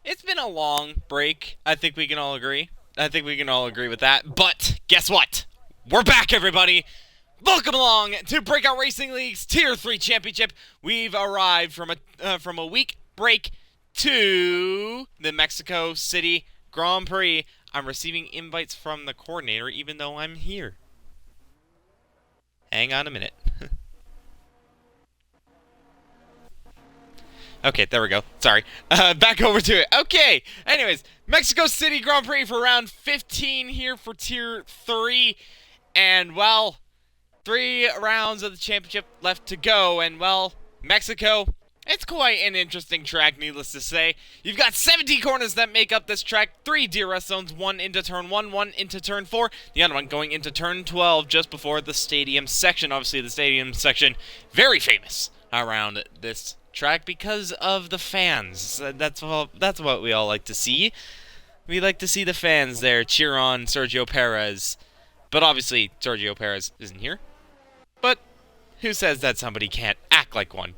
It's been a long break. I think we can all agree. I think we can all agree with that. But guess what? We're back, everybody. Welcome along to Breakout Racing League's Tier 3 Championship. We've arrived from a week break to the Mexico City Grand Prix. I'm receiving invites from the coordinator even though I'm here. Hang on a minute. Okay, there we go. Sorry. Back over to it. Okay. Anyways, Mexico City Grand Prix for round 15 here for Tier 3. And, well, 3 rounds of the championship left to go. And, well, Mexico, it's quite an interesting track, needless to say. You've got 17 corners that make up this track. 3 DRS zones, 1 into turn 1, 1 into turn 4. The other one going into turn 12 just before the stadium section. Obviously, the stadium section, very famous around this track because of the fans. That's what we all like to see. We like to see the fans there cheer on Sergio Perez. But obviously, Sergio Perez isn't here. But who says that somebody can't act like one?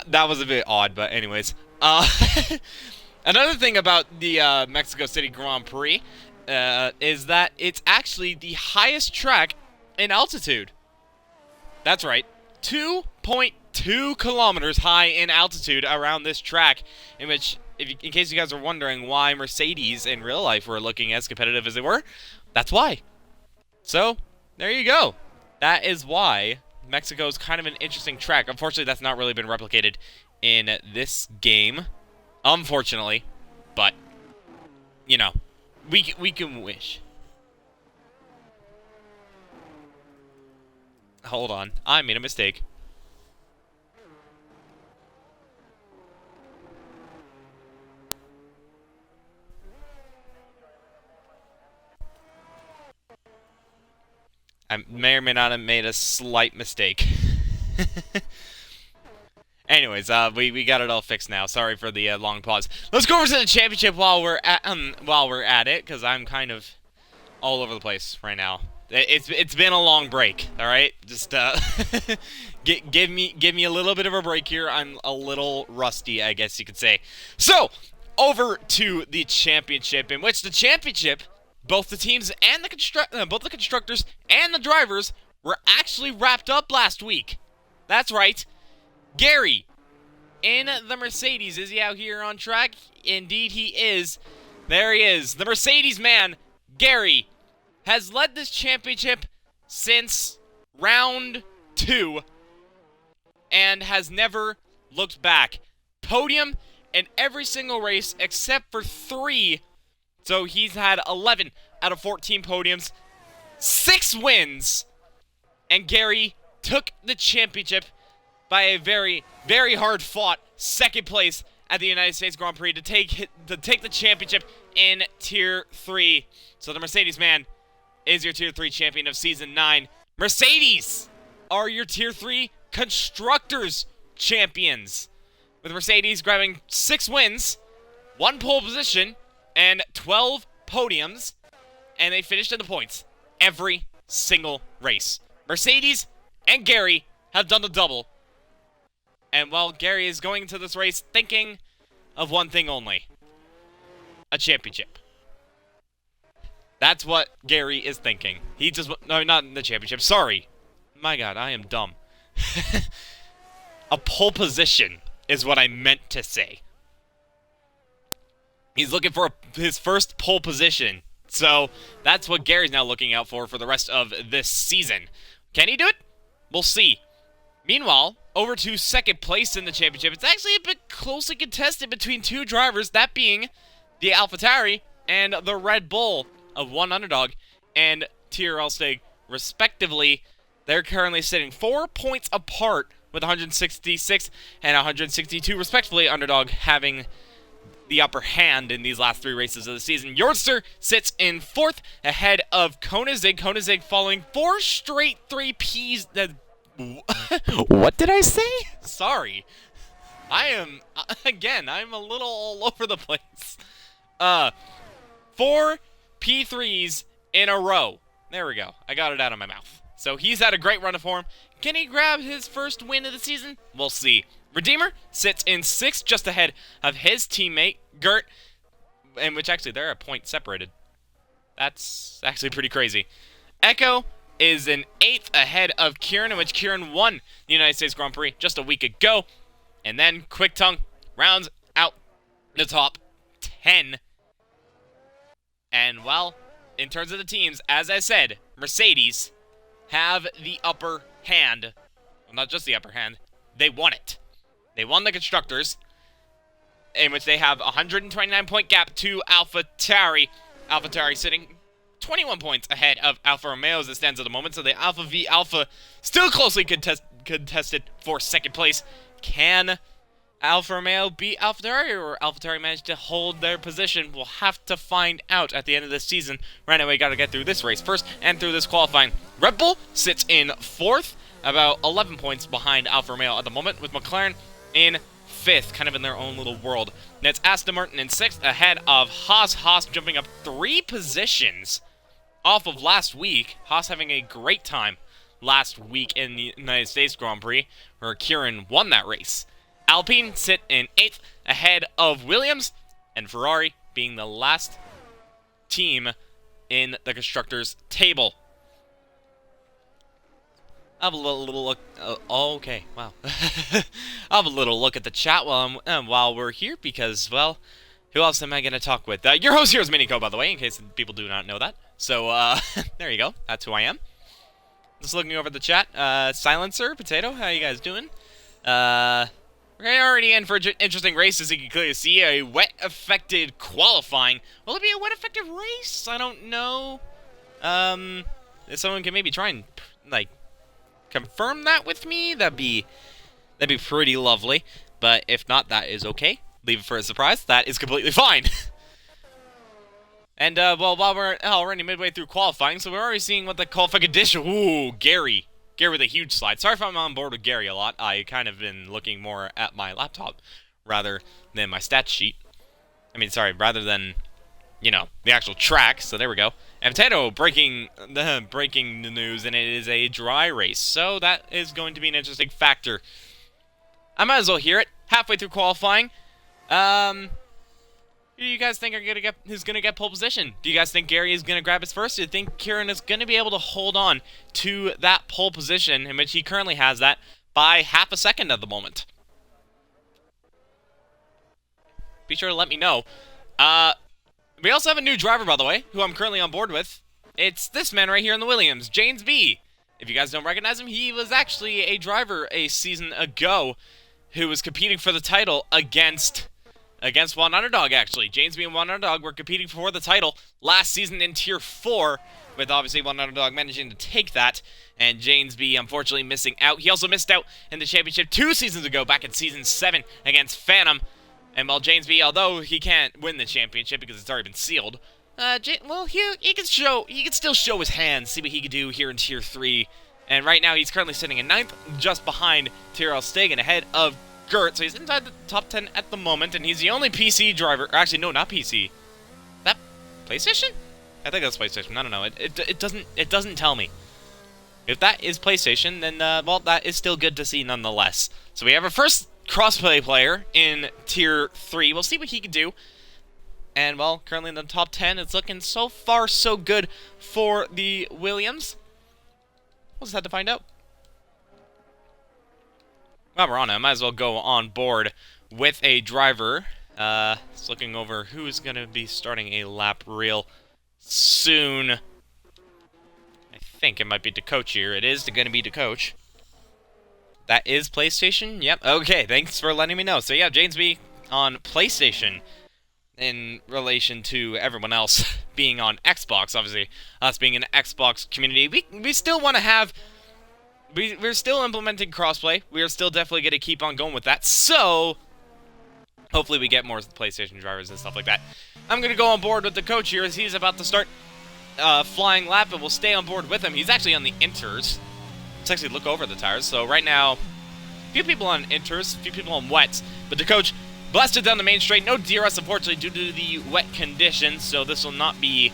That was a bit odd, but anyways. Another thing about the Mexico City Grand Prix is that it's actually the highest track in altitude. That's right. 2.2 kilometers high in altitude around this track, in which, in case you guys are wondering why Mercedes in real life were looking as competitive as they were, that's why. So, there you go. That is why Mexico is kind of an interesting track. Unfortunately, that's not really been replicated in this game, unfortunately, but, you know, we can wish. Hold on, I made a mistake. I may or may not have made a slight mistake. Anyways, we got it all fixed now. Sorry for the long pause. Let's go over to the championship while we're at it, because I'm kind of all over the place right now. It's been a long break, all right? Just give me a little bit of a break here. I'm a little rusty, I guess you could say. So, over to the championship, in which the championship, both the teams and both the constructors and the drivers were actually wrapped up last week. That's right. Gary in the Mercedes, is he out here on track? Indeed he is. There he is. The Mercedes man, Gary, has led this championship since round 2 and has never looked back. Podium in every single race except for 3. So he's had 11 out of 14 podiums, 6 wins, and Gary took the championship by a very, very hard-fought second place at the United States Grand Prix to take the championship in Tier 3. So the Mercedes man is your Tier 3 champion of Season 9. Mercedes are your Tier 3 Constructors champions, with Mercedes grabbing 6 wins, 1 pole position, and 12 podiums, and they finished in the points every single race. Mercedes and Gary have done the double, and well, Gary is going into this race thinking of one thing only: a championship. That's what Gary is thinking. He just... No, not in the championship. Sorry. My God, I am dumb. A pole position is what I meant to say. He's looking for his first pole position. So, that's what Gary's now looking out for the rest of this season. Can he do it? We'll see. Meanwhile, over to second place in the championship. It's actually a bit closely contested between 2 drivers, that being the AlphaTauri and the Red Bull of one underdog and TRL Stig, respectively. They're currently sitting 4 points apart with 166 and 162, respectively. Underdog having the upper hand in these last 3 races of the season. Yorster sits in 4th ahead of Koenigsegg. Koenigsegg following 4 straight 3Ps. What did I say? Sorry. I'm a little all over the place. 4 P3s in a row. There we go. I got it out of my mouth. So he's had a great run of form. Can he grab his first win of the season? We'll see. Redeemer sits in 6th, just ahead of his teammate, Gert, in which actually they're a point separated. That's actually pretty crazy. Echo is in 8th ahead of Kieran, in which Kieran won the United States Grand Prix just a week ago. And then Quick Tongue rounds out the top 10. And, well, in terms of the teams, as I said, Mercedes have the upper hand. Well, not just the upper hand. They won it. They won the Constructors, in which they have a 129-point gap to AlphaTauri. AlphaTauri sitting 21 points ahead of Alfa Romeo as it stands at the moment. So the Alpha v Alpha still closely contested for 2nd place. Can Alfa Romeo beat AlphaTauri, or AlphaTauri managed to hold their position? We'll have to find out at the end of this season. Right now we got to get through this race first and through this qualifying. Red Bull sits in 4th, about 11 points behind Alfa Romeo at the moment, with McLaren in 5th, kind of in their own little world. And it's Aston Martin in 6th ahead of Haas. Haas jumping up 3 positions off of last week. Haas having a great time last week in the United States Grand Prix, where Kieran won that race. Alpine sit in 8th ahead of Williams, and Ferrari being the last team in the Constructors' table. I'll have a little look. Okay, wow. I'll have a little look at the chat while we're here, because, well, who else am I going to talk with? Your host here is Minico, by the way, in case people do not know that. So, there you go. That's who I am. Just looking over the chat. Silencer, Potato, how you guys doing? We're already in for interesting races. You can clearly see a wet-affected qualifying. Will it be a wet-affected race? I don't know. If someone can maybe try and, like, confirm that with me, that'd be pretty lovely. But if not, that is okay. Leave it for a surprise. That is completely fine. And, well, while we're already midway through qualifying, so we're already seeing what the qualifying condition. Ooh, Gary with a huge slide. Sorry if I'm on board with Gary a lot. I kind of been looking more at my laptop rather than my stats sheet. I mean, sorry, rather than, you know, the actual track. So there we go. And Potato breaking the news, and it is a dry race. So that is going to be an interesting factor. I might as well hear it. Halfway through qualifying. Who do you guys think who's gonna get pole position? Do you guys think Gary is gonna grab his first? Do you think Kieran is gonna be able to hold on to that pole position, in which he currently has that by half a second at the moment? Be sure to let me know. We also have a new driver, by the way, who I'm currently on board with. It's this man right here in the Williams, James B. If you guys don't recognize him, he was actually a driver a season ago who was competing for the title against One Underdog, actually. James B and One Underdog were competing for the title last season in Tier 4, with obviously One Underdog managing to take that, and James B unfortunately missing out. He also missed out in the championship 2 seasons ago, back in Season 7 against Phantom. And while James B, although he can't win the championship because it's already been sealed, he can still show his hands, see what he can do here in Tier 3. And right now he's currently sitting in 9th, just behind Tyrrell Stegen, ahead of Gert, so he's inside the top 10 at the moment, and he's the only PC driver. Or actually, no, not PC. Is that PlayStation? I think that's PlayStation. I don't know. It doesn't tell me. If that is PlayStation, then well, that is still good to see nonetheless. So we have our first crossplay player in Tier 3. We'll see what he can do. And well, currently in the top 10, it's looking so far so good for the Williams. We'll just have to find out. While we're on it, I might as well go on board with a driver. Just looking over who's going to be starting a lap real soon. I think it might be DeCoach here. It is going to be DeCoach. That is PlayStation? Yep. Okay, thanks for letting me know. So yeah, James B on PlayStation in relation to everyone else being on Xbox. Obviously, us being an Xbox community, we still want to have... We're still implementing crossplay. We are still definitely going to keep on going with that. So, hopefully we get more PlayStation drivers and stuff like that. I'm going to go on board with the coach here as he's about to start flying lap, and we'll stay on board with him. He's actually on the inters. Let's actually look over the tires. So right now, a few people on inters, a few people on wets. But the coach blasted down the main straight. No DRS, unfortunately, due to the wet conditions. So this will not be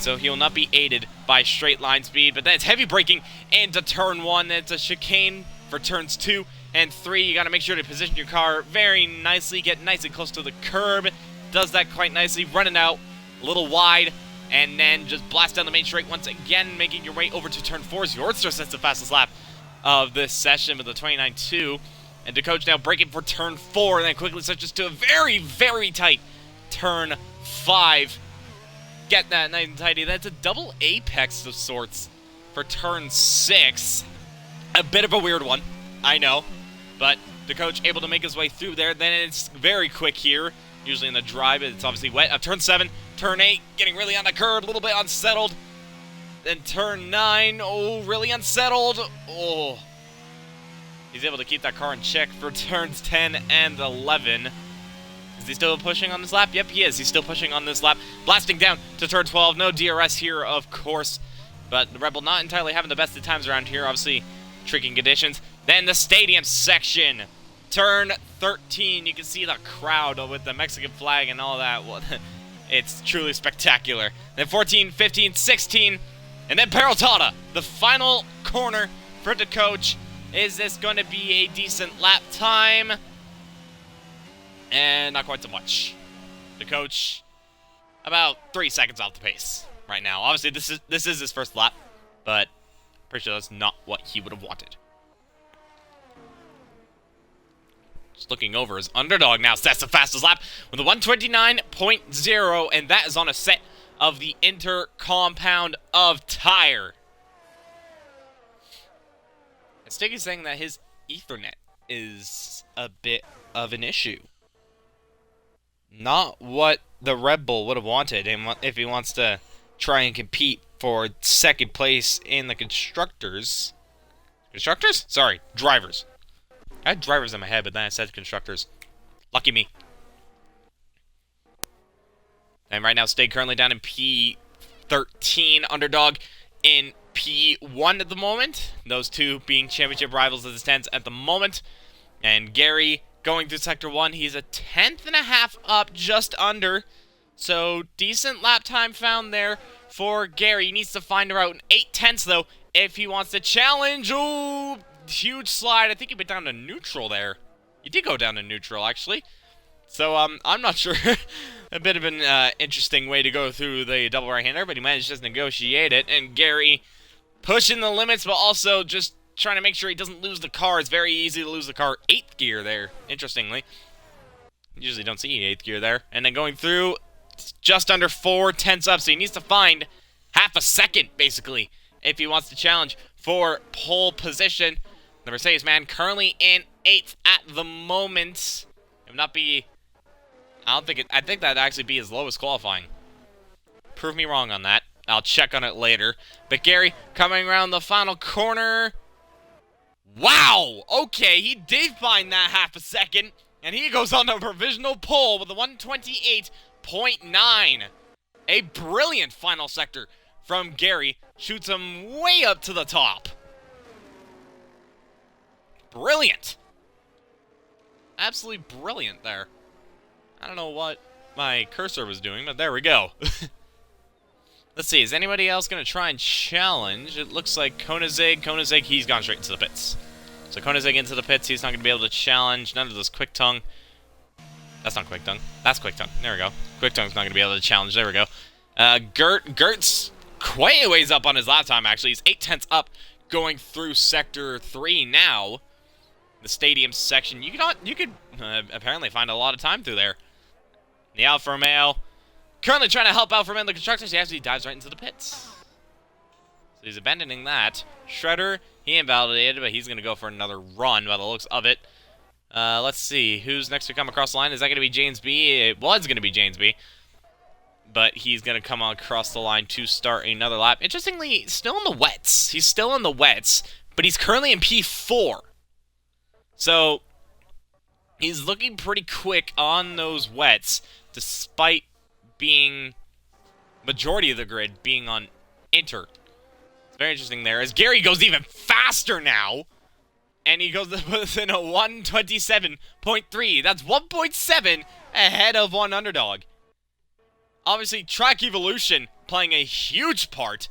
so he will not be aided by straight line speed. But then it's heavy braking into turn 1. It's a chicane for turns 2 and 3. You got to make sure to position your car very nicely, get nice and close to the curb. Does that quite nicely, running out a little wide, and then just blast down the main straight once again, making your way over to turn 4. Zordster sets the fastest lap of this session with a 29.2. And DeCoach now braking for turn 4, and then quickly switches to a very, very tight turn 5. Get that nice and tidy. That's a double apex of sorts for turn 6. A bit of a weird one, I know, but DeCoach able to make his way through there. Then it's very quick here. Usually in the drive, it's obviously wet. Turn 7, turn 8, getting really on the curb, a little bit unsettled. Then turn 9, oh, really unsettled. Oh. He's able to keep that car in check for turns 10 and 11. Is he still pushing on this lap? Yep, he is. He's still pushing on this lap. Blasting down to turn 12. No DRS here, of course. But the Rebel not entirely having the best of times around here. Obviously, tricky conditions. Then the stadium section. Turn 13. You can see the crowd with the Mexican flag and all that. Well, it's truly spectacular. Then 14, 15, 16. And then Peraltada. The final corner for DeCoach. Is this going to be a decent lap time? And not quite so much. DeCoach, about 3 seconds off the pace right now. Obviously, this is his first lap, but pretty sure that's not what he would have wanted. Just looking over, his underdog now sets the fastest lap with a 129.0, and that is on a set of the inter-compound of tire. Stiggy's saying that his Ethernet is a bit of an issue. Not what the Red Bull would have wanted, and if he wants to try and compete for second place in the constructors. Constructors? Sorry, drivers. I had drivers in my head, but then I said constructors. Lucky me. And right now, Stig currently down in P13, underdog in P1 at the moment. Those two being championship rivals as it stands at the moment. And Gary going through Sector 1. He's a 10th and a half up, just under. So, decent lap time found there for Gary. He needs to find around 8/10 though, if he wants to challenge. Ooh, huge slide. I think he went down to neutral there. He did go down to neutral, actually. So, I'm not sure. A bit of an interesting way to go through the double right-hander, but he managed to negotiate it. And Gary pushing the limits, but also just trying to make sure he doesn't lose the car. It's very easy to lose the car. 8th gear there, interestingly. Usually don't see 8th gear there. And then going through, just under 4/10 up, so he needs to find half a second, basically, if he wants to challenge for pole position. The Mercedes man currently in 8th at the moment. It would not be... I think that'd actually be his lowest qualifying. Prove me wrong on that. I'll check on it later. But Gary coming around the final corner. Wow! Okay, he did find that half a second. And he goes on a provisional pole with a 128.9. A brilliant final sector from Gary. Shoots him way up to the top. Brilliant. Absolutely brilliant there. I don't know what my cursor was doing, but there we go. Let's see, is anybody else going to try and challenge? It looks like Koenigsegg, he's gone straight into the pits. So Koenigsegg into the pits, he's not going to be able to challenge. None of this Quick Tongue. That's not Quick Tongue. That's Quick Tongue. There we go. Quick Tongue's not going to be able to challenge. There we go. Gert's quite a ways up on his lap time, actually. He's 8/10 up going through Sector 3 now. The stadium section. You could apparently find a lot of time through there. The Alfa Romeo currently trying to help Alfa Romeo the constructors. He actually dives right into the pits. So he's abandoning that. Shredder, he invalidated, but he's going to go for another run by the looks of it. Let's see. Who's next to come across the line? Is that going to be James B? It was going to be James B. But he's going to come across the line to start another lap. Interestingly, still in the wets. He's still in the wets, but he's currently in P4. So, he's looking pretty quick on those wets, despite being majority of the grid being on inter. It's very interesting there, as Gary goes even faster now, and he goes within a 127.3. That's 1.7 ahead of one underdog. Obviously, track evolution playing a huge part,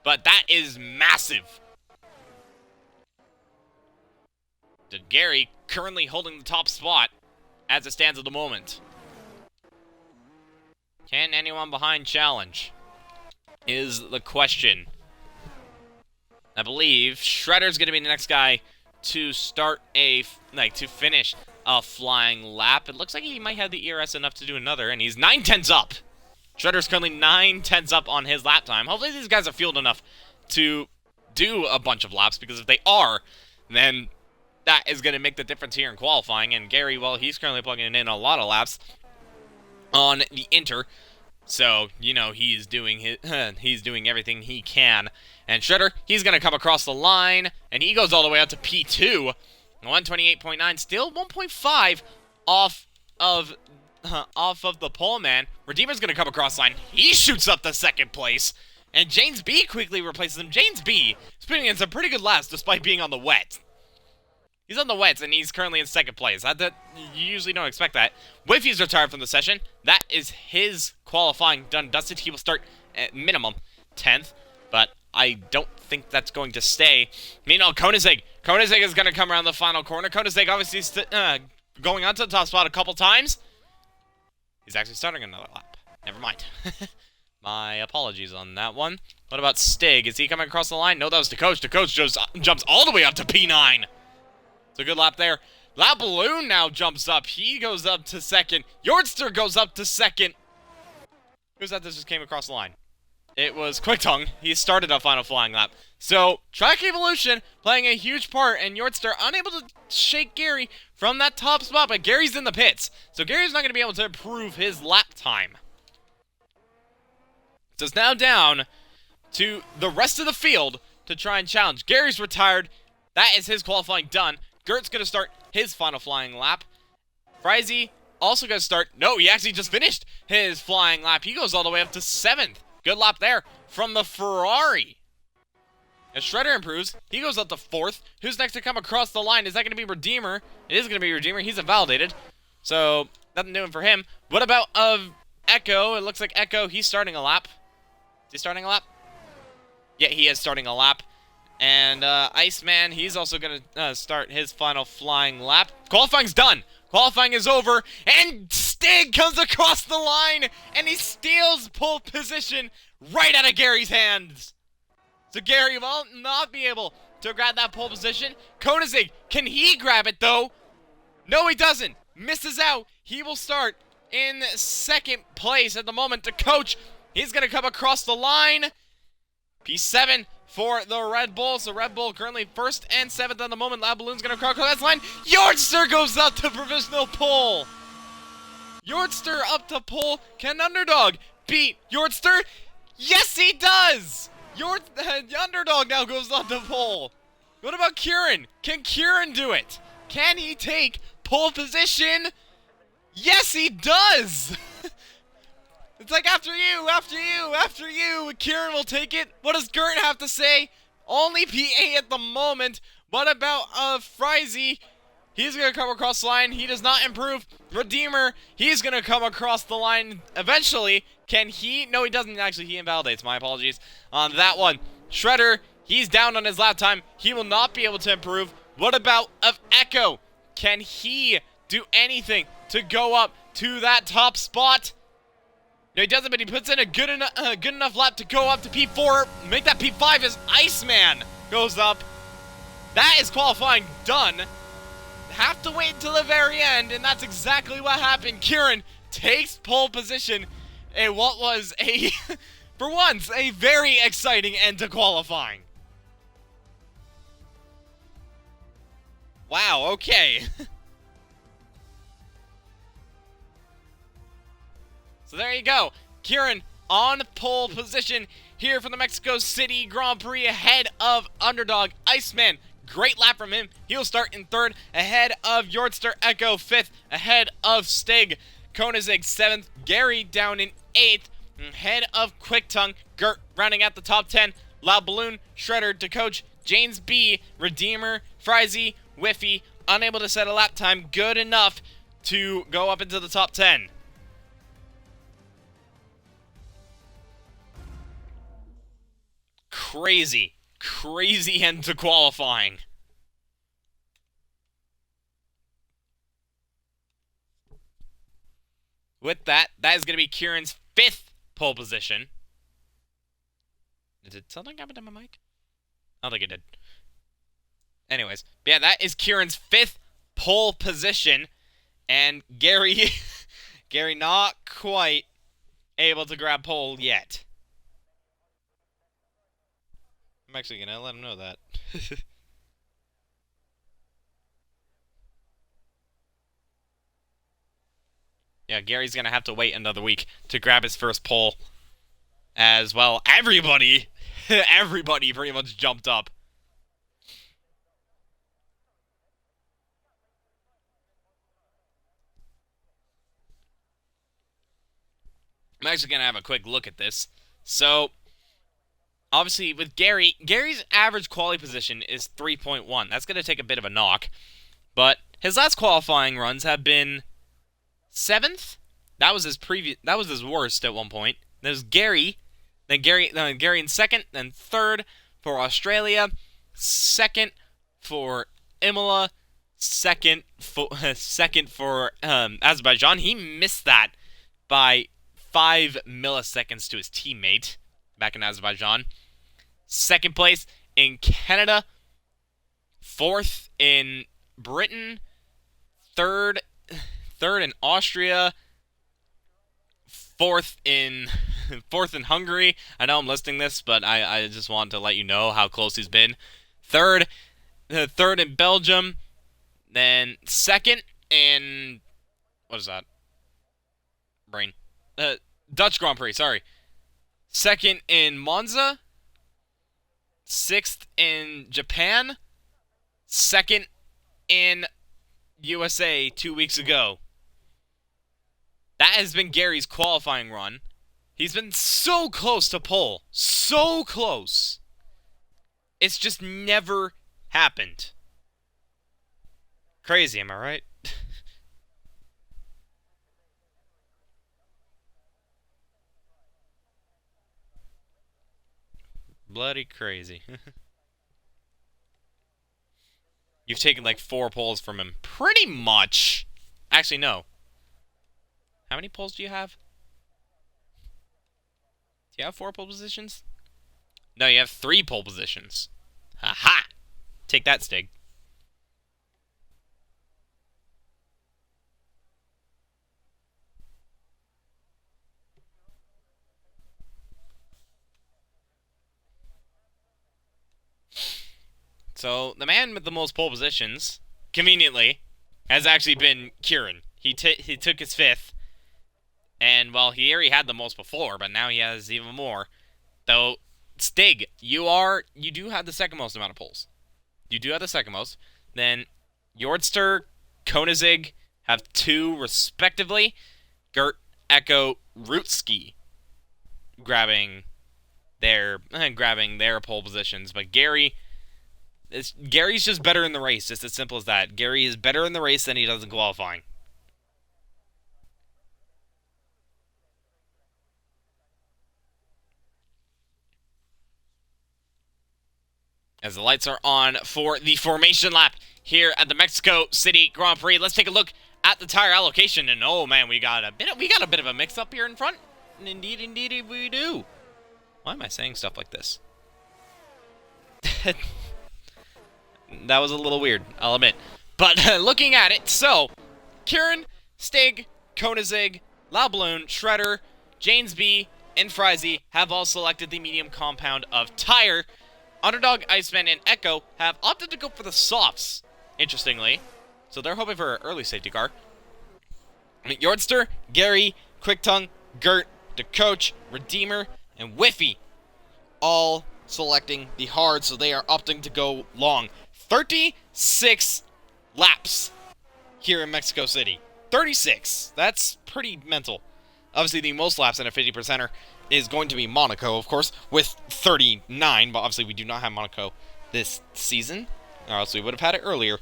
but that is massive. Gary currently holding the top spot as it stands at the moment. Can anyone behind challenge? Is the question. I believe Shredder's going to be the next guy to start to finish a flying lap. It looks like he might have the ERS enough to do another, and he's 9/10 up. Shredder's currently 9/10 up on his lap time. Hopefully these guys are fueled enough to do a bunch of laps, because if they are, then that is going to make the difference here in qualifying. And Gary, well, he's currently plugging in a lot of laps on the Inter. So, you know, he's doing everything he can. And Shredder, he's going to come across the line, and he goes all the way up to P2. 128.9, still 1.5 off of the pole man. Redeemer's going to come across the line. He shoots up to second place. And James B quickly replaces him. James B is putting in some pretty good laps despite being on the wet. He's on the wets, and he's currently in second place. You usually don't expect that. Whiffy's retired from the session. That is his qualifying done dusted. He will start at minimum 10th, but I don't think that's going to stay. Meanwhile, Koenigsegg is going to come around the final corner. Koenigsegg obviously going on to the top spot a couple times. He's actually starting another lap. Never mind. My apologies on that one. What about Stig? Is he coming across the line? No, that was DeCoach. DeCoach jumps all the way up to P9. It's a good lap there. Lap Balloon now jumps up. He goes up to second. Yordster goes up to second. Who's that just came across the line? It was Quick Tongue. He started a final flying lap. So, track evolution playing a huge part, and Yordster unable to shake Gary from that top spot, but Gary's in the pits. So Gary's not going to be able to improve his lap time. So it's now down to the rest of the field to try and challenge. Gary's retired. That is his qualifying done. Gert's going to start his final flying lap. Frizy also going to start. No, he actually just finished his flying lap. He goes all the way up to 7th. Good lap there from the Ferrari. As Shredder improves, he goes up to 4th. Who's next to come across the line? Is that going to be Redeemer? It is going to be Redeemer. He's invalidated. So, nothing doing for him. What about Echo? It looks like Echo, he's starting a lap. Is he starting a lap? Yeah, he is starting a lap. And Iceman, he's also going to start his final flying lap. Qualifying's done. Qualifying is over. And Stig comes across the line. And he steals pole position right out of Gary's hands. So Gary will not be able to grab that pole position. Koenigsegg, can he grab it though? No, he doesn't. Misses out. He will start in second place at the moment. To Coach, he's going to come across the line. P7 for the Red Bull. So Red Bull currently 1st and 7th at the moment. Lab Balloon's going to cross that line. Yordster goes up to provisional pole. Yordster up to pole. Can Underdog beat Yordster? Yes, he does. The Underdog now goes on to pole. What about Kieran? Can Kieran do it? Can he take pole position? Yes, he does. It's like after you. Kieran will take it. What does Gert have to say? Only P8 at the moment. What about Frizy? He's going to come across the line. He does not improve. Redeemer, he's going to come across the line eventually. Can he? No, he doesn't actually. He invalidates. My apologies on that one. Shredder, he's down on his lap time. He will not be able to improve. What about Echo? Can he do anything to go up to that top spot? No, he doesn't, but he puts in a good enough lap to go up to P4. Make that P5 as Iceman goes up. That is qualifying done. Have to wait until the very end, and that's exactly what happened. Kieran takes pole position in what was for once, a very exciting end to qualifying. Wow, okay. So there you go. Kieran on pole position here for the Mexico City Grand Prix ahead of Underdog Iceman. Great lap from him. He'll start in 3rd ahead of Yordster. Echo 5th ahead of Stig. Koenigsegg 7th. Gary down in 8th ahead of Quick Tongue. Gert rounding out the top 10. Loud Balloon, Shredder, DeCoach, James B, Redeemer, Frizy, Whiffy, unable to set a lap time good enough to go up into the top 10. crazy, crazy end to qualifying. With that, that is going to be Kieran's 5th pole position. Did something happen to my mic? I don't think it did. Anyways, yeah, that is Kieran's 5th pole position. And Gary, Gary not quite able to grab pole yet. I'm actually going to let him know that. Yeah, Gary's going to have to wait another week to grab his first pole. As well, everybody pretty much jumped up. I'm actually going to have a quick look at this. So, obviously, with Gary's average quality position is 3.1. That's going to take a bit of a knock. But his last qualifying runs have been 7th. That was his worst at one point. There's Gary. Then Gary in 2nd. Then 3rd for Australia. 2nd for Imola. 2nd for Azerbaijan. He missed that by 5 milliseconds to his teammate back in Azerbaijan. 2nd place in Canada. 4th in Britain. 3rd in Austria. 4th in Hungary. I know I'm listing this, but I just want to let you know how close he's been. 3rd in Belgium. Then 2nd in, what is that? Brain. Dutch Grand Prix, sorry. 2nd in Monza. 6th in Japan. 2nd in USA 2 weeks ago. That has been Gary's qualifying run. He's been so close to pole. So close. It's just never happened. Crazy, am I right? Bloody crazy. You've taken like 4 poles from him. Pretty much. Actually, no. How many poles do you have? Do you have 4 pole positions? No, you have 3 pole positions. Ha-ha! Take that, Stig. So, the man with the most pole positions, conveniently, has actually been Kieran. He took his 5th. And, well, he already had the most before, but now he has even more. Though, Stig, you do have the 2nd most amount of poles. You do have the 2nd most. Then, Jordster, Koenigsegg have 2 respectively. Gert, Echo, Rutski grabbing their pole positions. But Gary's just better in the race, just as simple as that. Gary is better in the race than he does in qualifying. As the lights are on for the formation lap here at the Mexico City Grand Prix. Let's take a look at the tire allocation, and oh man, we got a bit of a mix-up here in front. Indeed, we do. Why am I saying stuff like this? That was a little weird, I'll admit. But looking at it, so Kieran, Stig, Koenigsegg, Laubloon, Shredder, Janesby, and Frizy have all selected the medium compound of tire. Underdog, Iceman, and Echo have opted to go for the softs, interestingly. So they're hoping for an early safety car. Jordster, Gary, Quicktongue, Gert, the coach, Redeemer, and Whiffy all selecting the hard, so they are opting to go long. 36 laps here in Mexico City. 36. That's pretty mental. Obviously, the most laps in a 50%er is going to be Monaco, of course, with 39, but obviously we do not have Monaco this season, or else we would have had it earlier.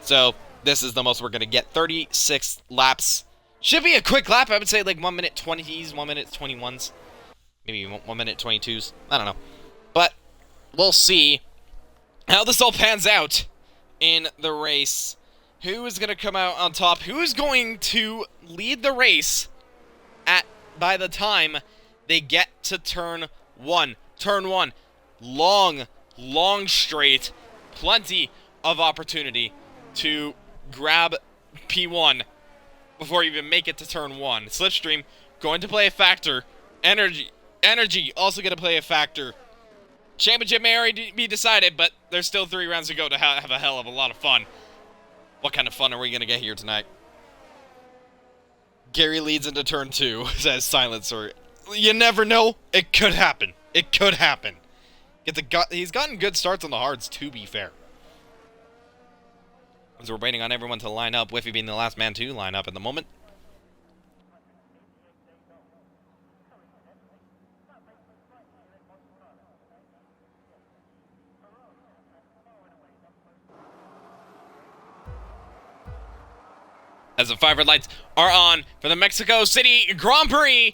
So, this is the most we're going to get. 36 laps. Should be a quick lap. I would say like 1 minute 20s, 1 minute 21s. Maybe 1 minute 22s. I don't know. But we'll see how this all pans out in the race. Who is going to come out on top? Who is going to lead the race by the time they get to turn 1? Turn 1. Long straight. Plenty of opportunity to grab P1 before you even make it to turn 1. Slipstream going to play a factor. Energy also going to play a factor. Championship may already be decided, but there's still 3 rounds to go to have a hell of a lot of fun. What kind of fun are we going to get here tonight? Gary leads into turn 2, says Silencer. You never know. It could happen. It could happen. He's gotten good starts on the hards, to be fair. As we're waiting on everyone to line up, Whiffy being the last man to line up at the moment. As the 5 red lights are on for the Mexico City Grand Prix,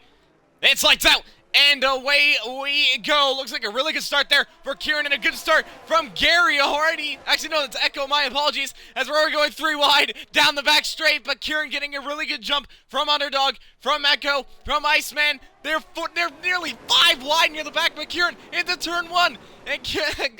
it's lights out, and away we go. Looks like a really good start there for Kieran, and a good start from Gary already. Actually, no, that's Echo, my apologies, as we're already going 3 wide down the back straight, but Kieran getting a really good jump from Underdog, from Echo, from Iceman. They're nearly 5 wide near the back, but Kieran into turn 1. And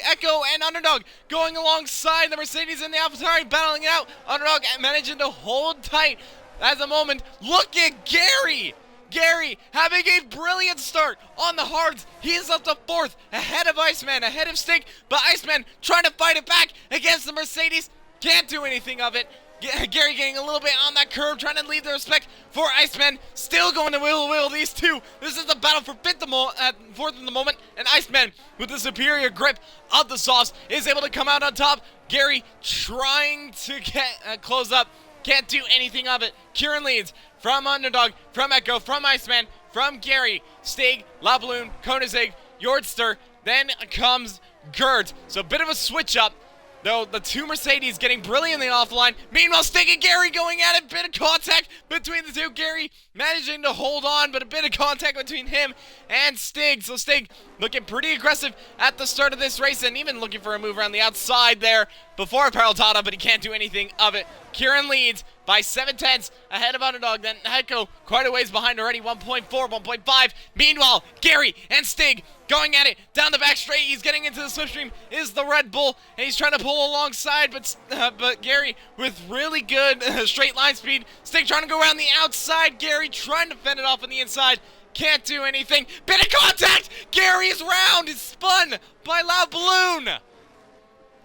Echo and Underdog going alongside the Mercedes and the AlphaTauri, battling it out. Underdog managing to hold tight at the moment. Look at Gary! Gary having a brilliant start on the hards. He is up to 4th, ahead of Iceman, ahead of Stig, but Iceman trying to fight it back against the Mercedes. Can't do anything of it. Gary getting a little bit on that curve, trying to leave the respect for Iceman. Still going to wheel these two. This is the battle for 4th in the moment. And Iceman, with the superior grip of the sauce, is able to come out on top. Gary trying to get close up. Can't do anything of it. Kieran leads from Underdog, from Echo, from Iceman, from Gary, Stig, LaBalloon, Koenigsegg, Yordster. Then comes Gert. So a bit of a switch up. Though the 2 Mercedes getting brilliantly offline. Meanwhile, Stig and Gary going at it. Bit of contact between the 2. Gary managing to hold on, but a bit of contact between him and Stig. So Stig looking pretty aggressive at the start of this race, and even looking for a move around the outside there before Paraltada, but he can't do anything of it. Kieran leads by 7/10 ahead of Underdog. Then Heiko quite a ways behind already, 1.4, 1.5. Meanwhile, Gary and Stig going at it down the back straight. He's getting into the slipstream is the Red Bull, and he's trying to pull alongside, but Gary with really good straight line speed. Stig trying to go around the outside. Gary trying to fend it off on the inside. Can't do anything. Bit of contact. Gary's round is spun by LaBalloon.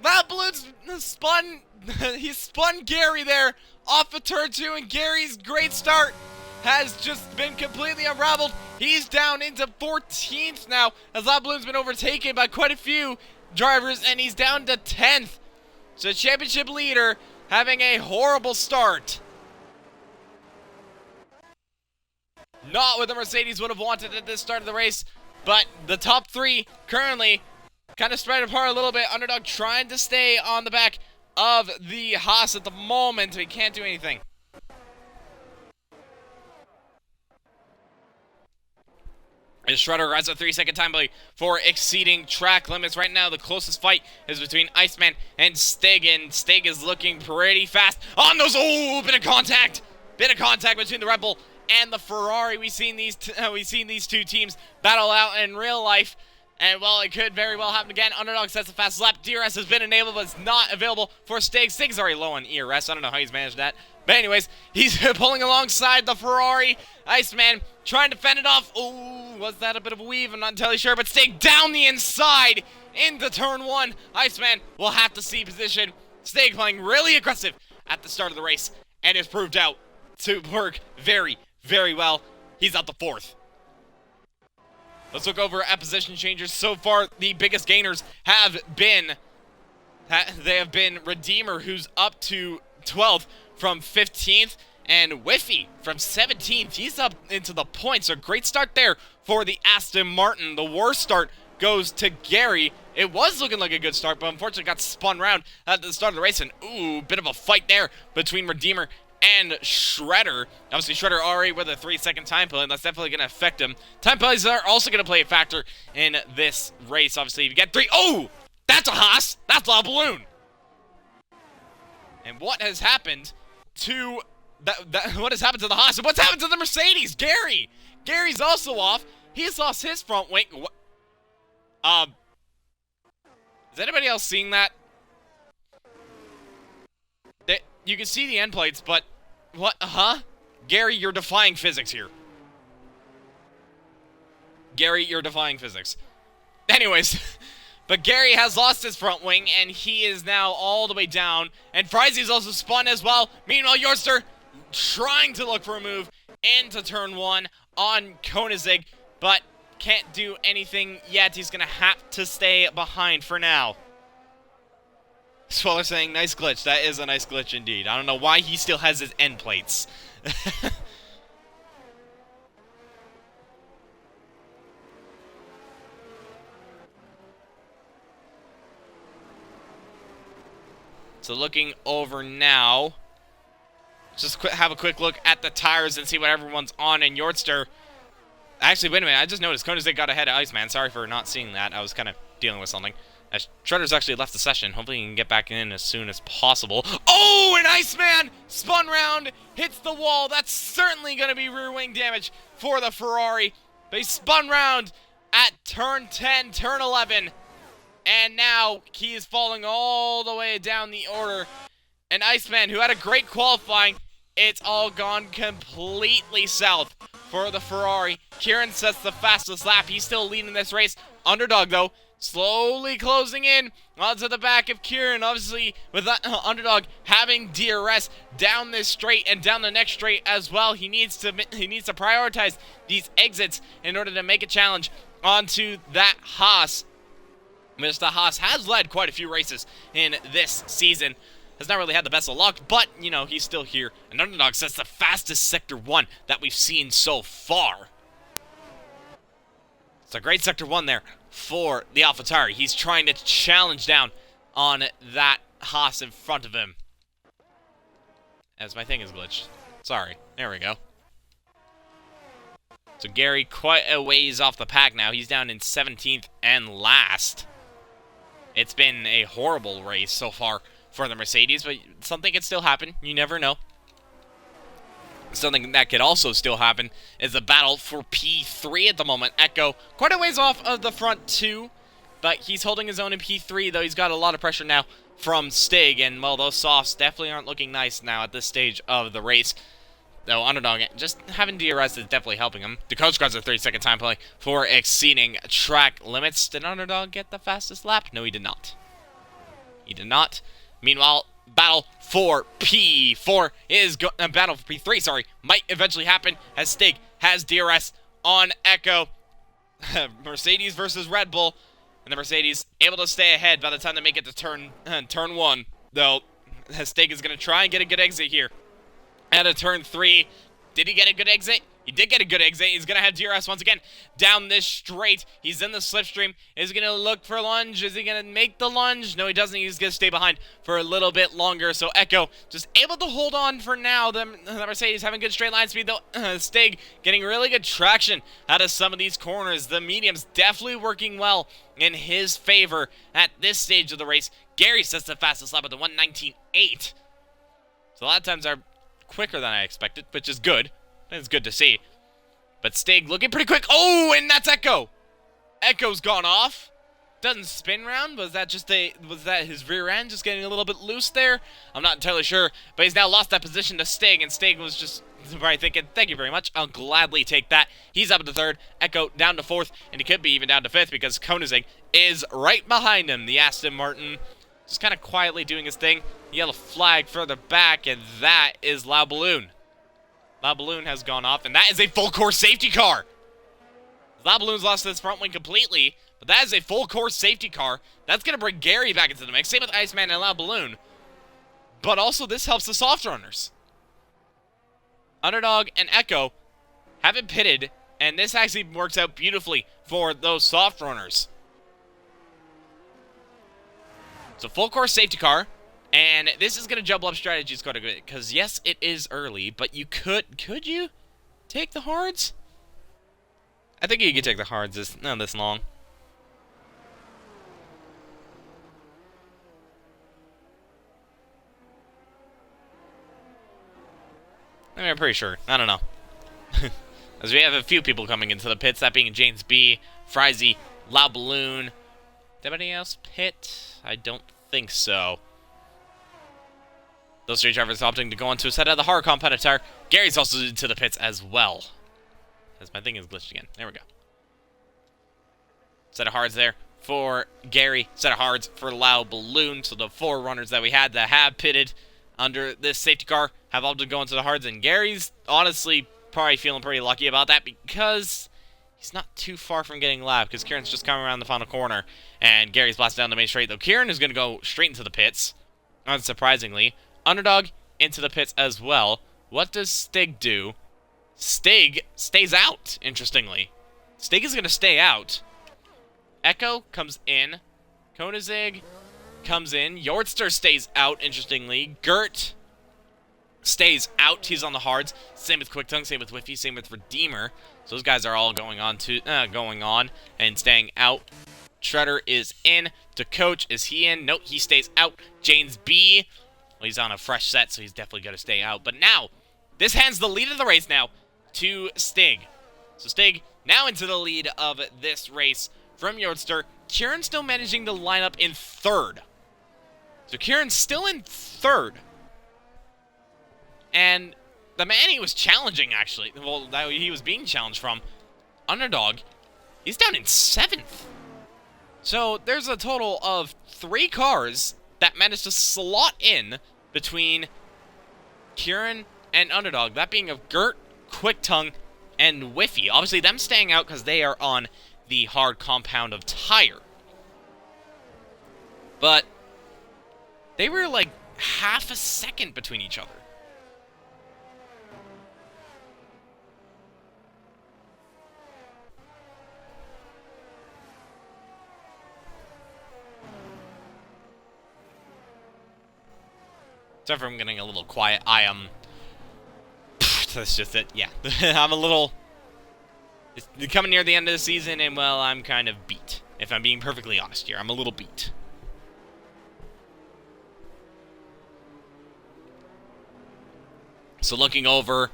LaBalloon's spun. He spun Gary there off of turn 2, and Gary's great start has just been completely unraveled. He's down into 14th now, as LaBalloon's been overtaken by quite a few drivers, and he's down to 10th. So championship leader having a horrible start. Not what the Mercedes would have wanted at this start of the race, but the top 3 currently kind of spread apart a little bit. Underdog trying to stay on the back of the Haas at the moment, but he can't do anything. And Shredder rides a 3-second time delay for exceeding track limits. Right now, the closest fight is between Iceman and Stig, and Stig is looking pretty fast on those. Oh, bit of contact between the Red Bull and the Ferrari. We've seen these 2 teams battle out in real life, and well, it could very well happen again. Underdog sets a fast lap. DRS has been enabled, but it's not available for Stig. Stig's already low on ERS. I don't know how he's managed that. But anyways, he's pulling alongside the Ferrari. Iceman trying to fend it off. Oh, was that a bit of a weave? I'm not entirely sure. But Stig down the inside into turn 1. Iceman will have to see position. Stig playing really aggressive at the start of the race, and it's proved out to work very, very well. He's out the 4th. Let's look over at position changers. So far, the biggest gainers have been Redeemer, who's up to 12th from 15th, and Whiffy from 17th. He's up into the points. So great start there for the Aston Martin. The worst start goes to Gary. It was looking like a good start, but unfortunately got spun around at the start of the race, and ooh, bit of a fight there between Redeemer and Shredder. Obviously, Shredder already with a 3-second time penalty. That's definitely going to affect him. Time penalties are also going to play a factor in this race. Obviously, if you get 3... Oh! That's a Haas! That's a balloon! And what has happened to... what has happened to the Haas? And what's happened to the Mercedes? Gary! Gary's also off. He's lost his front wing. Is anybody else seeing that? You can see the end plates, but... What? Huh? Gary, you're defying physics here. Gary, you're defying physics. Anyways, but Gary has lost his front wing, and he is now all the way down. And Frizzy's also spun as well. Meanwhile, Yorster trying to look for a move into turn 1 on Koenigsegg, but can't do anything yet. He's going to have to stay behind for now. Swaller saying, nice glitch. That is a nice glitch indeed. I don't know why he still has his end plates. So looking over now, just have a quick look at the tires and see what everyone's on in Yortster. Actually, wait a minute. I just noticed Koenigsegg got ahead of Iceman. Sorry for not seeing that. I was kind of dealing with something. Shredder's actually left the session. Hopefully he can get back in as soon as possible. Oh, and Iceman spun round, hits the wall. That's certainly going to be rear wing damage for the Ferrari. They spun round at turn 10, turn 11. And now he is falling all the way down the order. And Iceman, who had a great qualifying, it's all gone completely south for the Ferrari. Kieran sets the fastest lap. He's still leading this race. Underdog, though, slowly closing in onto the back of Kieran. Obviously, with that Underdog having DRS down this straight and down the next straight as well, he needs to prioritize these exits in order to make a challenge onto that Haas. Mr. Haas has led quite a few races in this season. Has not really had the best of luck, but, you know, he's still here. And Underdog sets the fastest Sector 1 that we've seen so far. It's a great Sector 1 there for the AlphaTauri. He's trying to challenge down on that Haas in front of him. As my thing is glitched. Sorry. There we go. So Gary quite a ways off the pack now. He's down in 17th and last. It's been a horrible race so far for the Mercedes, but something can still happen. You never know. Something that could also still happen is the battle for P3 at the moment. Echo quite a ways off of the front two, but he's holding his own in P3, though he's got a lot of pressure now from Stig, and, well, those softs definitely aren't looking nice now at this stage of the race. Though Underdog, just having DRS is definitely helping him. The coach grabs a 30-second time play for exceeding track limits. Did Underdog get the fastest lap? No, he did not. He did not. Meanwhile, battle for P4 is battle for P3, sorry, might eventually happen as Stig has DRS on Echo. Mercedes versus Red Bull, and the Mercedes able to stay ahead by the time they make it to turn 1. Though Stig is going to try and get a good exit here. At a turn 3, did he get a good exit? He did get a good exit. He's going to have DRS once again down this straight. He's in the slipstream. Is he going to look for a lunge? Is he going to make the lunge? No, he doesn't. He's going to stay behind for a little bit longer. So Echo just able to hold on for now. The Mercedes having good straight line speed, though. Stig getting really good traction out of some of these corners. The medium's definitely working well in his favor at this stage of the race. Gary sets the fastest lap at the 1:19.8. So a lot of times are quicker than I expected, which is good. It's good to see. But Stig looking pretty quick. Oh, and that's Echo. Echo's gone off. Doesn't spin round. Was that his rear end just getting a little bit loose there? I'm not entirely sure. But he's now lost that position to Stig, and Stig was just probably thinking, thank you very much. I'll gladly take that. He's up to 3rd. Echo down to 4th, and he could be even down to 5th because Koenigsegg is right behind him. The Aston Martin just kind of quietly doing his thing. Yellow flag further back, and that is Loud Balloon. Loud Balloon has gone off, and that is a full course safety car. Loud Balloon's lost his front wing completely, but that is a full course safety car. That's going to bring Gary back into the mix. Same with Iceman and Loud Balloon. But also, this helps the soft runners. Underdog and Echo haven't pitted, and this actually works out beautifully for those soft runners. So full course safety car, And this is going to jumble up strategies quite a bit, because yes, it is early, but you could you take the hards? I think you could take the hards this long. I mean, I'm pretty sure. I don't know. As we have a few people coming into the pits, that being James B, Frizy, Loud Balloon. Did anybody else pit? I don't think so. Those three drivers opting to go into a set of the hard competitor. Gary's also into the pits as well. As my thing is glitched again. There we go. Set of hards there for Gary. Set of hards for Loud Balloon. So the four runners that we had that have pitted under this safety car have opted to go into the hards. And Gary's honestly probably feeling pretty lucky about that because he's not too far from getting lapped because Kieran's just coming around the final corner. And Gary's blasted down the main straight, though Kieran is going to go straight into the pits. Unsurprisingly. Underdog into the pits as well. What does Stig do? Stig stays out, interestingly. Stig is going to stay out. Echo comes in. Koenigsegg comes in. Yordster stays out, interestingly. Gert stays out. He's on the hards. Same with Quick Tongue, same with Whiffy, same with Redeemer. So those guys are all going on and staying out. Shredder is in. To coach, is he in? Nope, he stays out. James B. Well, he's on a fresh set, so he's definitely going to stay out. But now, this hands the lead of the race now to Stig. So Stig now into the lead of this race from Yordster. Kieran still managing to line up in third. So Kieran's still in third. And the man he was challenging, actually, well, that he was being challenged from, Underdog, he's down in seventh. So there's a total of 3 cars that managed to slot in between Kieran and Underdog. That being of Gert, Quick Tongue, and Whiffy. Obviously, them staying out because they are on the hard compound of tire. But they were like half a second between each other. Sorry if I'm getting a little quiet. I am... That's just it. Yeah. I'm a little... It's coming near the end of the season, and, well, I'm kind of beat. If I'm being perfectly honest here. I'm a little beat. So looking over...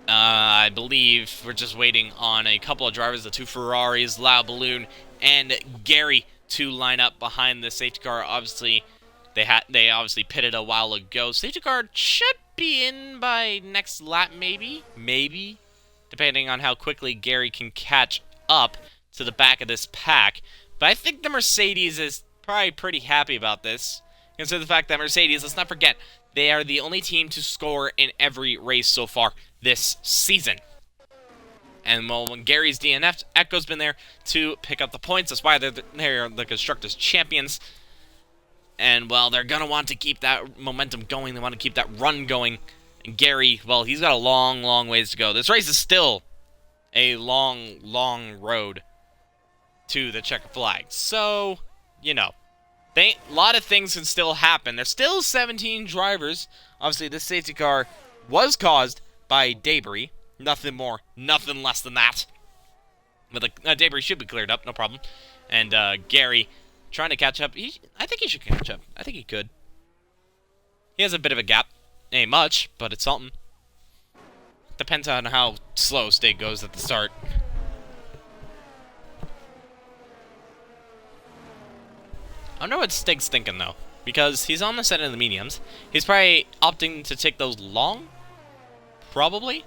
I believe we're just waiting on a couple of drivers, the 2 Ferraris, Loud Balloon, and Gary to line up behind the safety car. Obviously... They obviously pitted a while ago. Safety car should be in by next lap, maybe? Maybe. Depending on how quickly Gary can catch up to the back of this pack. But I think the Mercedes is probably pretty happy about this. Consider the fact that Mercedes, let's not forget, they are the only team to score in every race so far this season. And, well, when Gary's DNF'd, Echo's been there to pick up the points. That's why they're the Constructors champions. And, well, they're going to want to keep that momentum going. They want to keep that run going. And Gary, well, he's got a long, long ways to go. This race is still a long, long road to the checkered flag. So, you know, a lot of things can still happen. There's still 17 drivers. Obviously, this safety car was caused by debris. Nothing more, nothing less than that. But the debris should be cleared up, no problem. And Gary... trying to catch up. I think he should catch up. I think he could. He has a bit of a gap. Ain't much, but it's something. Depends on how slow Stig goes at the start. I wonder what Stig's thinking, though. Because he's on the set of the mediums. He's probably opting to take those long. Probably.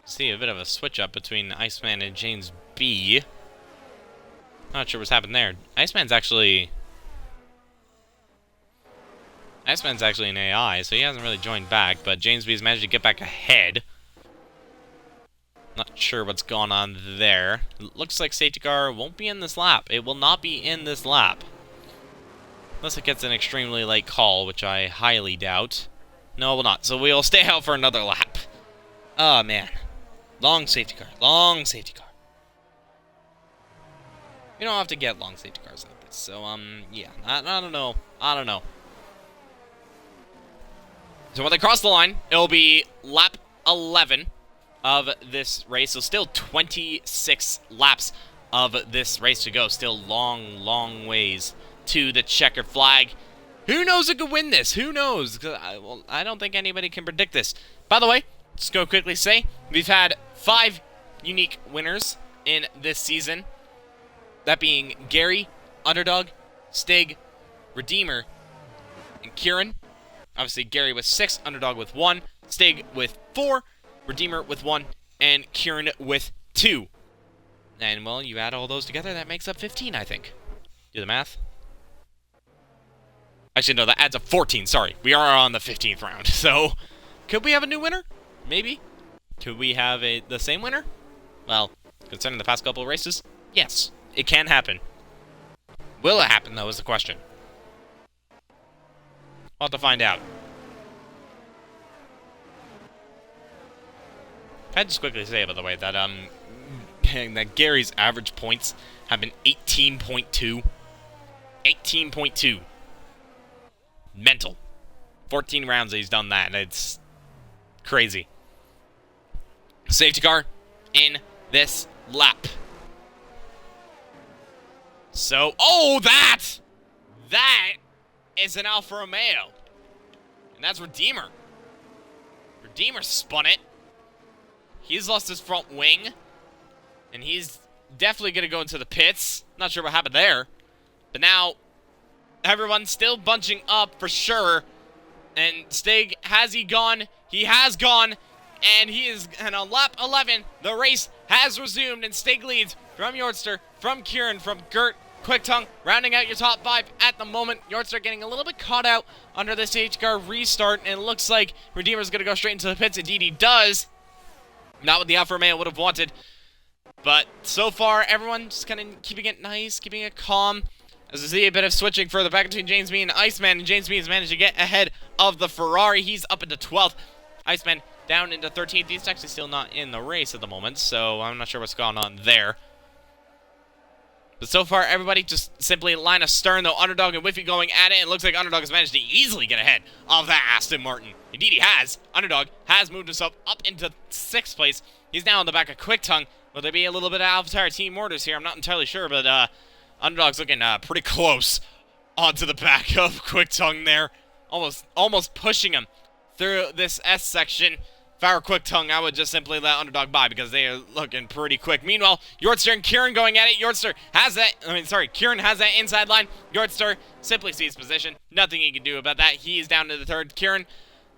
See a bit of a switch up between Iceman and James B. Not sure what's happened there. Iceman's actually an AI, so he hasn't really joined back, but James B's managed to get back ahead. Not sure what's going on there. Looks like safety car won't be in this lap. It will not be in this lap. Unless it gets an extremely late call, which I highly doubt. No, it will not. So we'll stay out for another lap. Oh, man. Long safety car. Long safety car. You don't have to get long safety cars like this. So, yeah. I don't know. I don't know. So when they cross the line, it'll be lap 11 of this race. So still 26 laps of this race to go. Still long, long ways to the checkered flag. Who knows who could win this? Who knows? I don't think anybody can predict this. By the way, just go quickly say, we've had 5 unique winners in this season. That being Gary, Underdog, Stig, Redeemer, and Kieran. Obviously, Gary with 6, Underdog with 1, Stig with 4, Redeemer with 1, and Kieran with 2. And, well, you add all those together, that makes up 15, I think. Do the math. Actually, no, that adds up 14, sorry. We are on the 15th round, so could we have a new winner? Maybe. Could we have the same winner? Well, considering the past couple of races, yes, it can happen. Will it happen, though, is the question. I'll have to find out. Can I just quickly say, by the way, that that Gary's average points have been 18.2. 18.2. Mental. 14 rounds that he's done that. It's crazy. Safety car in this lap. So, oh, that is an Alfa Romeo. And that's Redeemer. Redeemer spun it. He's lost his front wing. And he's definitely going to go into the pits. Not sure what happened there. But now, everyone's still bunching up for sure. And Stig, has he gone? He has gone. And he is, and on lap 11, the race has resumed. And Stig leads from Yortster, from Kieran, from Gert, Quick Tongue, rounding out your top 5 at the moment. Yortster getting a little bit caught out under this H-car restart. And it looks like Redeemer's going to go straight into the pits. Indeed, he does. Not what the Alfa Romeo would have wanted. But so far, everyone just kind of keeping it nice, keeping it calm. As we see a bit of switching further back between James B and Iceman. And James B has managed to get ahead of the Ferrari. He's up into 12th. Iceman down into 13th. He's actually still not in the race at the moment, so I'm not sure what's going on there. But so far, everybody just simply line astern, though. Underdog and Whiffy going at it. It looks like Underdog has managed to easily get ahead of that Aston Martin. Indeed, he has. Underdog has moved himself up into 6th place. He's now on the back of Quick Tongue. Will there be a little bit of AlphaTauri team orders here? I'm not entirely sure, but Underdog's looking pretty close onto the back of Quick Tongue there. Almost pushing him through this S section. If I were Quick Tongue, I would just simply let Underdog by because they are looking pretty quick. Meanwhile, Yortster and Kieran going at it. Yortster has that, Kieran has that inside line. Yortster simply sees position. Nothing he can do about that. He is down to the 3rd. Kieran,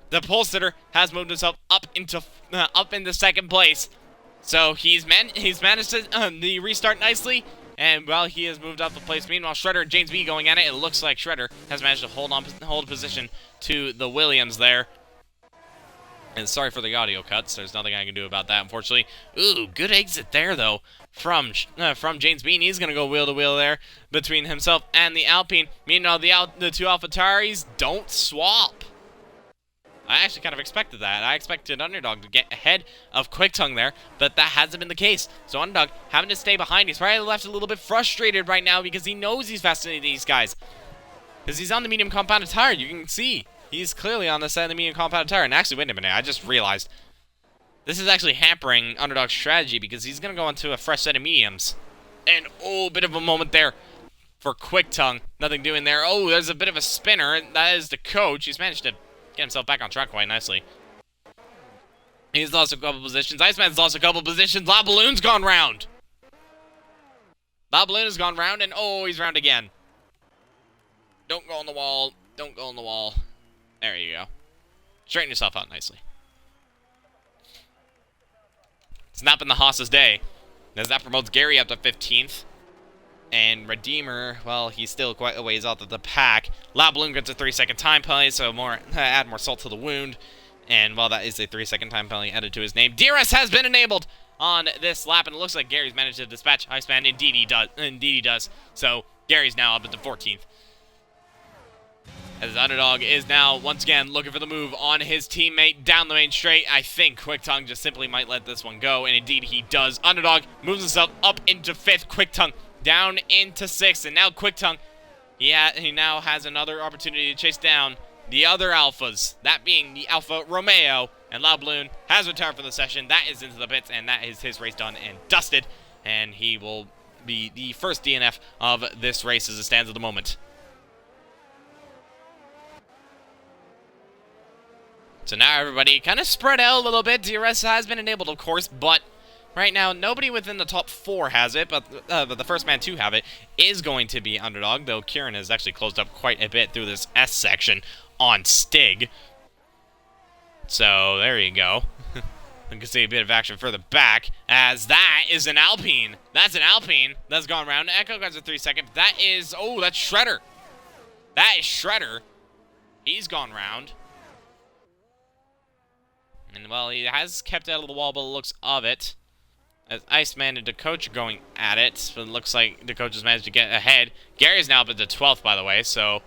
the pole sitter, has moved himself up into 2nd place. So he's managed to the restart nicely. And, well, he has moved up the place. Meanwhile, Shredder and James B going at it. It looks like Shredder has managed to hold position to the Williams there. And sorry for the audio cuts. There's nothing I can do about that, unfortunately. Ooh, good exit there, though, from James Bean. He's going to go wheel-to-wheel there between himself and the Alpine. Meanwhile, the 2 AlphaTauris don't swap. I actually kind of expected that. I expected Underdog to get ahead of Quick Tongue there, but that hasn't been the case. So Underdog having to stay behind. He's probably left a little bit frustrated right now because he knows he's faster than these guys. Because he's on the medium compounded tire, you can see. He's clearly on the side of the medium compounded tire. And actually, wait a minute, I just realized. This is actually hampering Underdog's strategy because he's going to go into a fresh set of mediums. And, oh, bit of a moment there for Quick Tongue. Nothing doing there. Oh, there's a bit of a spinner. That is the coach. He's managed to get himself back on track quite nicely. He's lost a couple positions. Iceman's lost a couple positions. La Balloon's gone round. La Balloon has gone round, and oh, he's round again. Don't go on the wall. Don't go on the wall. There you go. Straighten yourself out nicely. It's not been the Haas's day, as that promotes Gary up to 15th. And Redeemer, well, he's still quite a ways out of the pack. La Balloon gets a 3-second time penalty, so add more salt to the wound. And, well, that is a 3-second time penalty added to his name. DRS has been enabled on this lap, and it looks like Gary's managed to dispatch Iceman. Indeed he does. Indeed he does. So, Gary's now up at the 14th. As Underdog is now, once again, looking for the move on his teammate down the main straight. I think Quick Tongue just simply might let this one go, and indeed he does. Underdog moves himself up into 5th. Quick Tongue down into 6th, and now Quick Tongue, he now has another opportunity to chase down the other Alphas, that being the Alfa Romeo, and Loud Balloon has returned from the session. That is into the pits, and that is his race done and dusted, and he will be the first DNF of this race as it stands at the moment. So now everybody kind of spread out a little bit. DRS has been enabled, of course, but right now nobody within the top 4 has it, but the first man to have it is going to be Underdog, though Kieran has actually closed up quite a bit through this S section on Stig. So there you go. You can see a bit of action further back, as that is an Alpine. That's an Alpine that's gone around. Echo grabs a 3 second. That is, oh, that's Shredder. That is Shredder. He's gone round. And, well, he has kept out of the wall by the looks of it. As Iceman and DeCoach are going at it. But it looks like DeCoach has managed to get ahead. Gary's now up at the 12th, by the way. So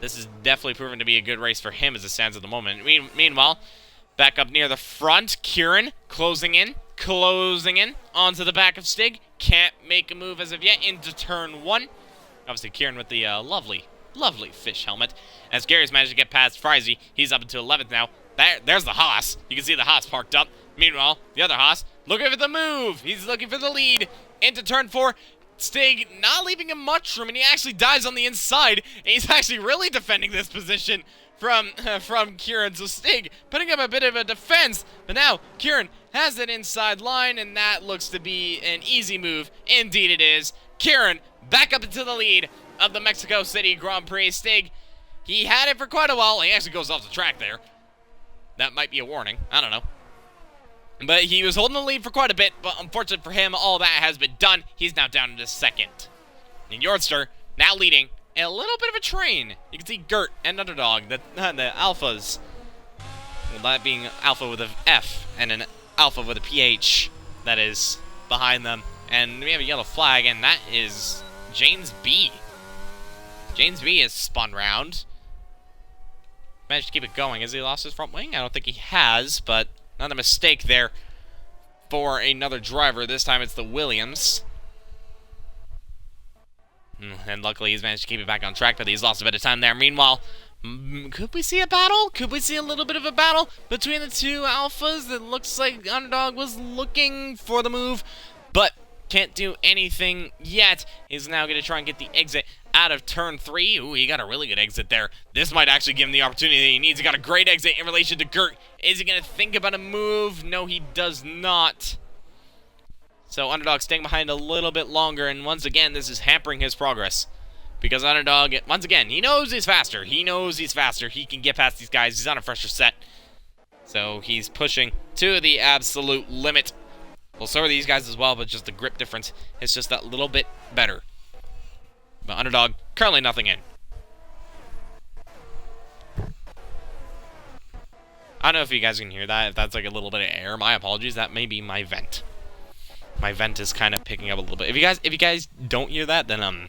this is definitely proven to be a good race for him as it stands at the moment. Meanwhile, back up near the front, Kieran closing in onto the back of Stig. Can't make a move as of yet into turn 1. Obviously, Kieran with the lovely fish helmet. As Gary's managed to get past Frizy, he's up into 11th now. There's the Haas. You can see the Haas parked up. Meanwhile, the other Haas looking for the move. He's looking for the lead into turn 4. Stig not leaving him much room, and he actually dives on the inside. And he's actually really defending this position from Kieran. So Stig putting up a bit of a defense, but now Kieran has that inside line, and that looks to be an easy move. Indeed it is. Kieran back up into the lead of the Mexico City Grand Prix. Stig, he had it for quite a while. He actually goes off the track there. That might be a warning. I don't know. But he was holding the lead for quite a bit, but unfortunately for him, all that has been done. He's now down into 2nd. And Yordster now leading in a little bit of a train. You can see Gert and Underdog, the Alphas. Well, that being Alpha with an F and an Alpha with a PH that is behind them. And we have a yellow flag, and that is James B. James B is spun round. Managed to keep it going. Has he lost his front wing? I don't think he has, but not a mistake there for another driver. This time it's the Williams. And luckily he's managed to keep it back on track, but he's lost a bit of time there. Meanwhile, could we see a battle? Could we see a little bit of a battle between the two Alphas? It looks like Underdog was looking for the move, but can't do anything yet. He's now going to try and get the exit out of turn 3. Ooh, he got a really good exit there. This might actually give him the opportunity that he needs. He got a great exit in relation to Gert. Is he going to think about a move? No, he does not. So Underdog staying behind a little bit longer, and once again, this is hampering his progress. Because Underdog, once again, he knows he's faster. He knows he's faster. He can get past these guys. He's on a fresher set. So he's pushing to the absolute limit. Well, so are these guys as well, but just the grip difference is just that little bit better. But Underdog, currently nothing in. I don't know if you guys can hear that. If that's like a little bit of air, my apologies. That may be my vent. My vent is kind of picking up a little bit. If you guys don't hear that, then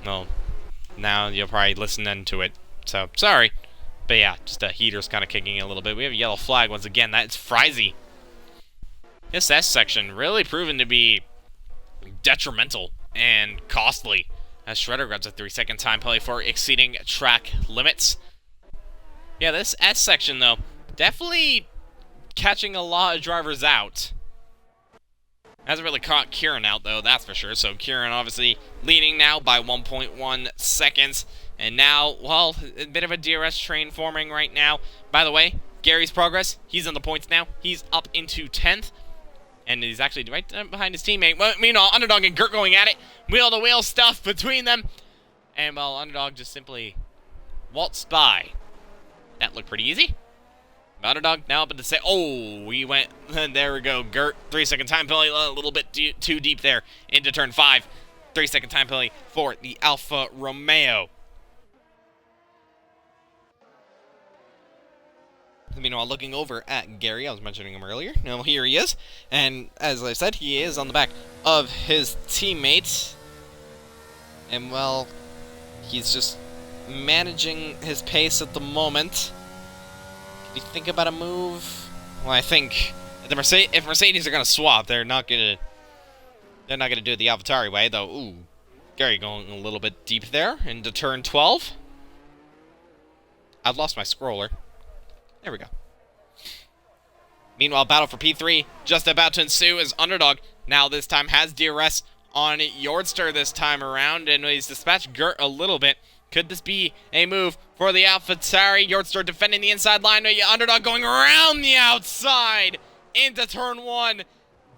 well, now you'll probably listen into it. So sorry, but yeah, just the heater's kind of kicking in a little bit. We have a yellow flag once again. That's Frizy. This S section really proven to be detrimental and costly, as Shredder grabs a 3-second time penalty for exceeding track limits. Yeah, this S section, though, definitely catching a lot of drivers out. Hasn't really caught Kieran out, though, that's for sure. So Kieran obviously leading now by 1.1 seconds. And now, well, a bit of a DRS train forming right now. By the way, Gary's progress, he's on the points now. He's up into 10th. And he's actually right behind his teammate. Well, meanwhile, Underdog and Gert going at it. Wheel-to-wheel stuff between them. And, well, Underdog just simply waltzed by. That looked pretty easy. Underdog now up to say, oh, we went, there we go. Gert, 3-second time penalty, a little bit too deep there into turn 5. 3-second time penalty for the Alfa Romeo. Meanwhile, looking over at Gary, I was mentioning him earlier. Now, here he is. And as I said, he is on the back of his teammate. And, well, he's just managing his pace at the moment. Can you think about a move? Well, I think if Mercedes are going to swap, they're not going to do it the AlphaTauri way, though. Ooh, Gary going a little bit deep there into turn 12. I've lost my scroller. There we go. Meanwhile, battle for P3 just about to ensue as Underdog now this time has DRS on Yordster this time around, and he's dispatched Gert a little bit. Could this be a move for the AlphaTauri? Yordster defending the inside line. Underdog going around the outside into turn 1.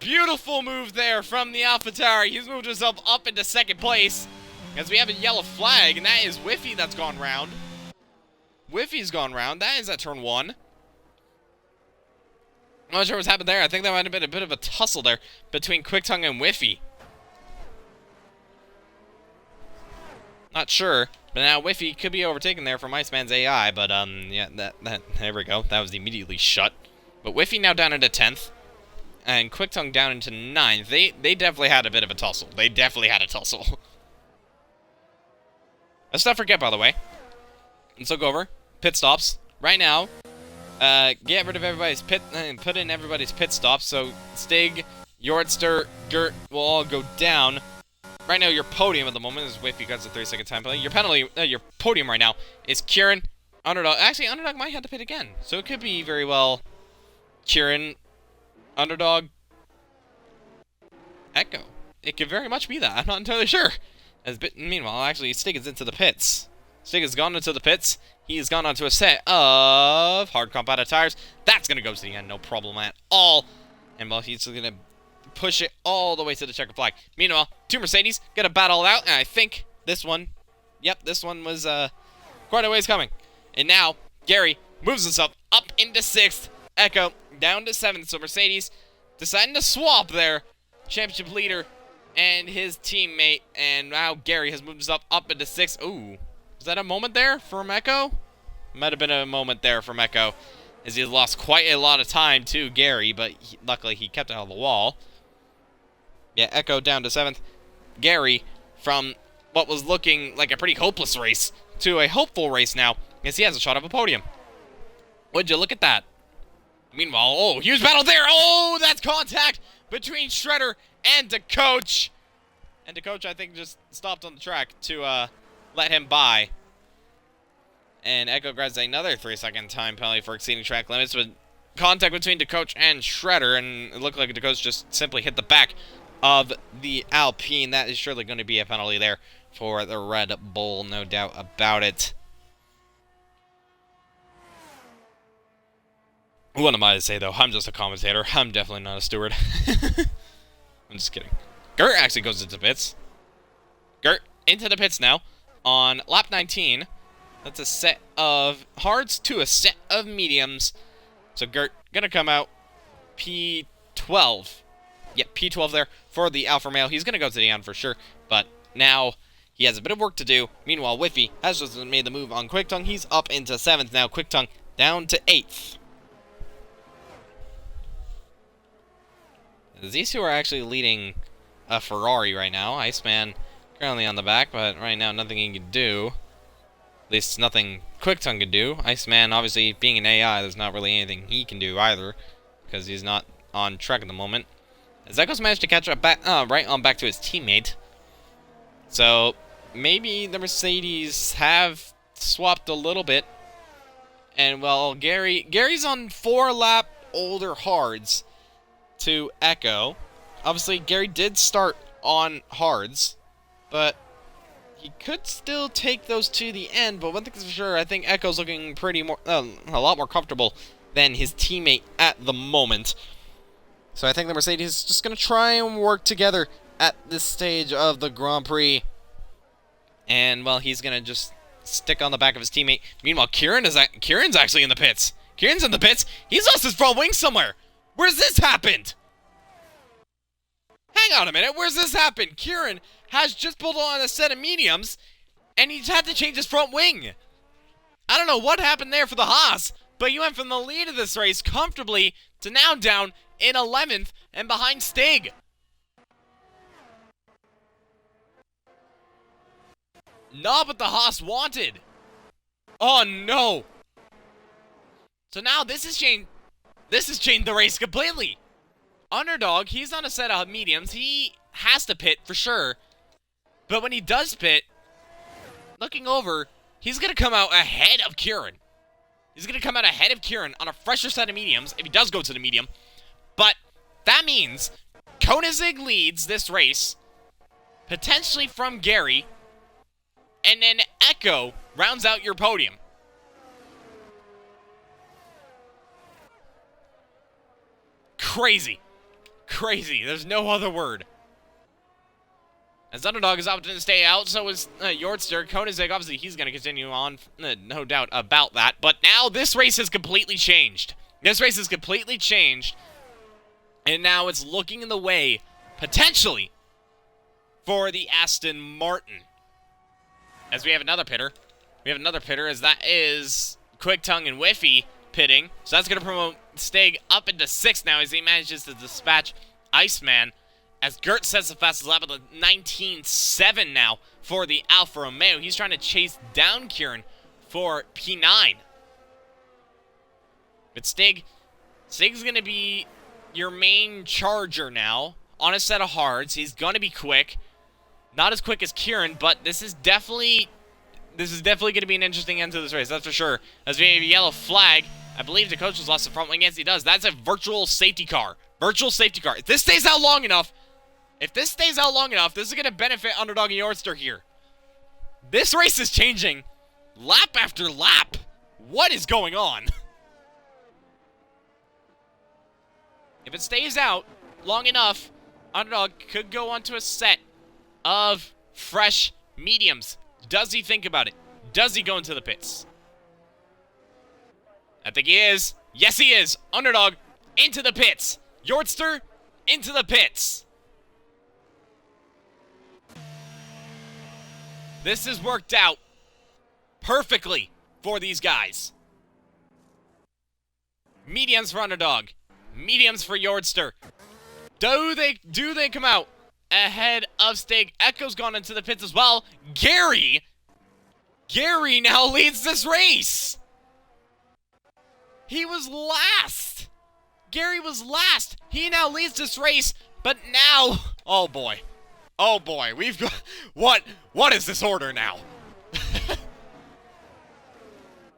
Beautiful move there from the AlphaTauri. He's moved himself up into second place as we have a yellow flag, and that is Whiffy that's gone round. Whiffy's gone round. That is at turn 1. I'm not sure what's happened there. I think that might have been a bit of a tussle there between Quick-Tongue and Whiffy. Not sure, but now Whiffy could be overtaken there from Iceman's AI, but, yeah, there we go. That was immediately shut. But Whiffy now down into 10th, and Quick-Tongue down into 9th. They definitely had a bit of a tussle. They definitely had a tussle. Let's not forget, by the way. Let's look over. Pit stops. Right now, get rid of everybody's pit, and put in everybody's pit stops, so Stig, Yordster, Gert will all go down. Right now, your podium at the moment is Whiffy because of 3-second time penalty. Your penalty, your podium right now is Kieran, Underdog. Actually, Underdog might have to pit again, so it could be very well Kieran, Underdog, Echo. It could very much be that. I'm not entirely sure. Meanwhile, actually, Stig is into the pits. Stig has gone into the pits. He's gone onto a set of hard compounded tires. That's going to go to the end, no problem at all. And well, he's going to push it all the way to the checkered flag. Meanwhile, 2 Mercedes going to battle it out, and I think this one, yep, this one was quite a ways coming. And now, Gary moves himself up into 6th. Echo down to 7th, so Mercedes deciding to swap their championship leader and his teammate, and now Gary has moved himself up into 6th. Ooh. Was that a moment there from Echo? Might have been a moment there from Echo, as he lost quite a lot of time to Gary, but luckily he kept it out of the wall. Yeah, Echo down to 7th. Gary, from what was looking like a pretty hopeless race to a hopeful race now, as he has a shot of a podium. Would you look at that? Meanwhile, oh, huge battle there. Oh, that's contact between Shredder and DeCoach. And DeCoach, I think, just stopped on the track to let him by. And Echo grabs another 3-second time penalty for exceeding track limits, but contact between DeCoach and Shredder, and it looked like DeCoach just simply hit the back of the Alpine. That is surely going to be a penalty there for the Red Bull, no doubt about it. What am I to say, though? I'm just a commentator. I'm definitely not a steward. I'm just kidding. Gert actually goes into pits. Gert into the pits now on lap 19. That's a set of hards to a set of mediums. So Gert gonna come out P12. Yep, P12 there for the Alfa Romeo. He's gonna go to the end for sure, but now he has a bit of work to do. Meanwhile, Whiffy has just made the move on Quick-Tongue. He's up into 7th now. Quick-Tongue down to 8th. These two are actually leading a Ferrari right now. Iceman currently on the back, but right now nothing he can do. At least nothing Quick-Tongue can do. Iceman, obviously, being an AI, there's not really anything he can do either, because he's not on track at the moment. Echo's managed to catch up back, right on back to his teammate. So maybe the Mercedes have swapped a little bit. And well, Gary's on 4-lap older hards to Echo. Obviously, Gary did start on hards, but he could still take those to the end. But one thing's for sure, I think Echo's looking a lot more comfortable than his teammate at the moment. So I think the Mercedes is just going to try and work together at this stage of the Grand Prix. And, well, he's going to just stick on the back of his teammate. Meanwhile, Kieran's actually in the pits. Kieran's in the pits. He's lost his front wing somewhere. Where's this happened? Hang on a minute. Where's this happened? Kieran has just pulled on a set of mediums, and he's had to change his front wing. I don't know what happened there for the Haas, but he went from the lead of this race comfortably to now down in 11th and behind Stig. Not what the Haas wanted. Oh no. So now this has changed the race completely. Underdog, he's on a set of mediums. He has to pit for sure. But when he does pit, looking over, he's going to come out ahead of Kieran. He's going to come out ahead of Kieran on a fresher set of mediums, if he does go to the medium. But that means Koenigsegg leads this race, potentially from Gary, and then Echo rounds out your podium. Crazy. Crazy. There's no other word. As Underdog is opting to stay out, so is Yortster. Koenigsegg, obviously, he's going to continue on. No doubt about that. But now this race has completely changed. This race has completely changed. And now it's looking in the way, potentially, for the Aston Martin. As we have another pitter. We have another pitter, as that is Quick Tongue and Whiffy pitting. So that's going to promote Stig up into 6th now as he manages to dispatch Iceman. As Gert sets the fastest lap of the 19.7 now for the Alfa Romeo. He's trying to chase down Kieran for P9. But Stig's going to be your main charger now on a set of hards. He's going to be quick. Not as quick as Kieran, but this is definitely going to be an interesting end to this race, that's for sure. As we have a yellow flag, I believe the coach has lost the front wing. Yes, he does. That's a virtual safety car. Virtual safety car. If this stays out long enough, this is going to benefit Underdog and Yortster here. This race is changing lap after lap. What is going on? If it stays out long enough, Underdog could go onto a set of fresh mediums. Does he think about it? Does he go into the pits? I think he is. Yes, he is. Underdog into the pits. Yortster into the pits. This has worked out perfectly for these guys. Mediums for Underdog. Mediums for Yortster. Do they come out ahead of Stig? Echo's gone into the pits as well. Gary now leads this race. He was last. Gary was last. He now leads this race, but now, oh boy, we've got what is this order now?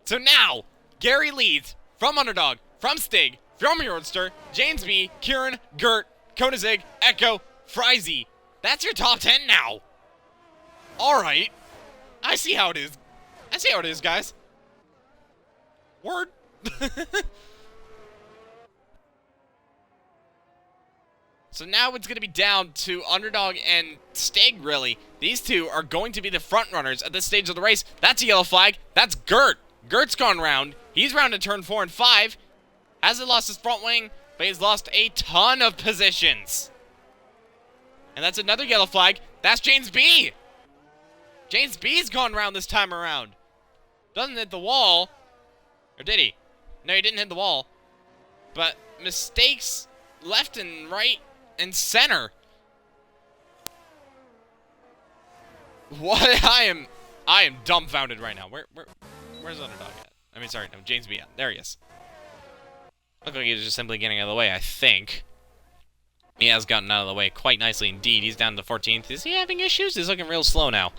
So now Gary leads from Underdog, from Stig, from Yortster, James B, Kieran, Gert, Koenigsegg, Echo, Frizy. That's your top 10 now. All right, I see how it is, guys. Word. So now it's going to be down to Underdog and Stig, really. These two are going to be the front runners at this stage of the race. That's a yellow flag. That's Gert. Gert's gone round. He's round to turn 4 and 5. Hasn't lost his front wing, but he's lost a ton of positions. And that's another yellow flag. That's James B. James B's gone round this time around. Doesn't hit the wall. Or did he? No, he didn't hit the wall. But mistakes left and right and center. What? I am dumbfounded right now. Where's Underdog at? I mean, sorry, no, James B. There he is. Looked like he was just simply getting out of the way, I think. He has gotten out of the way quite nicely indeed. He's down to 14th. Is he having issues? He's looking real slow now.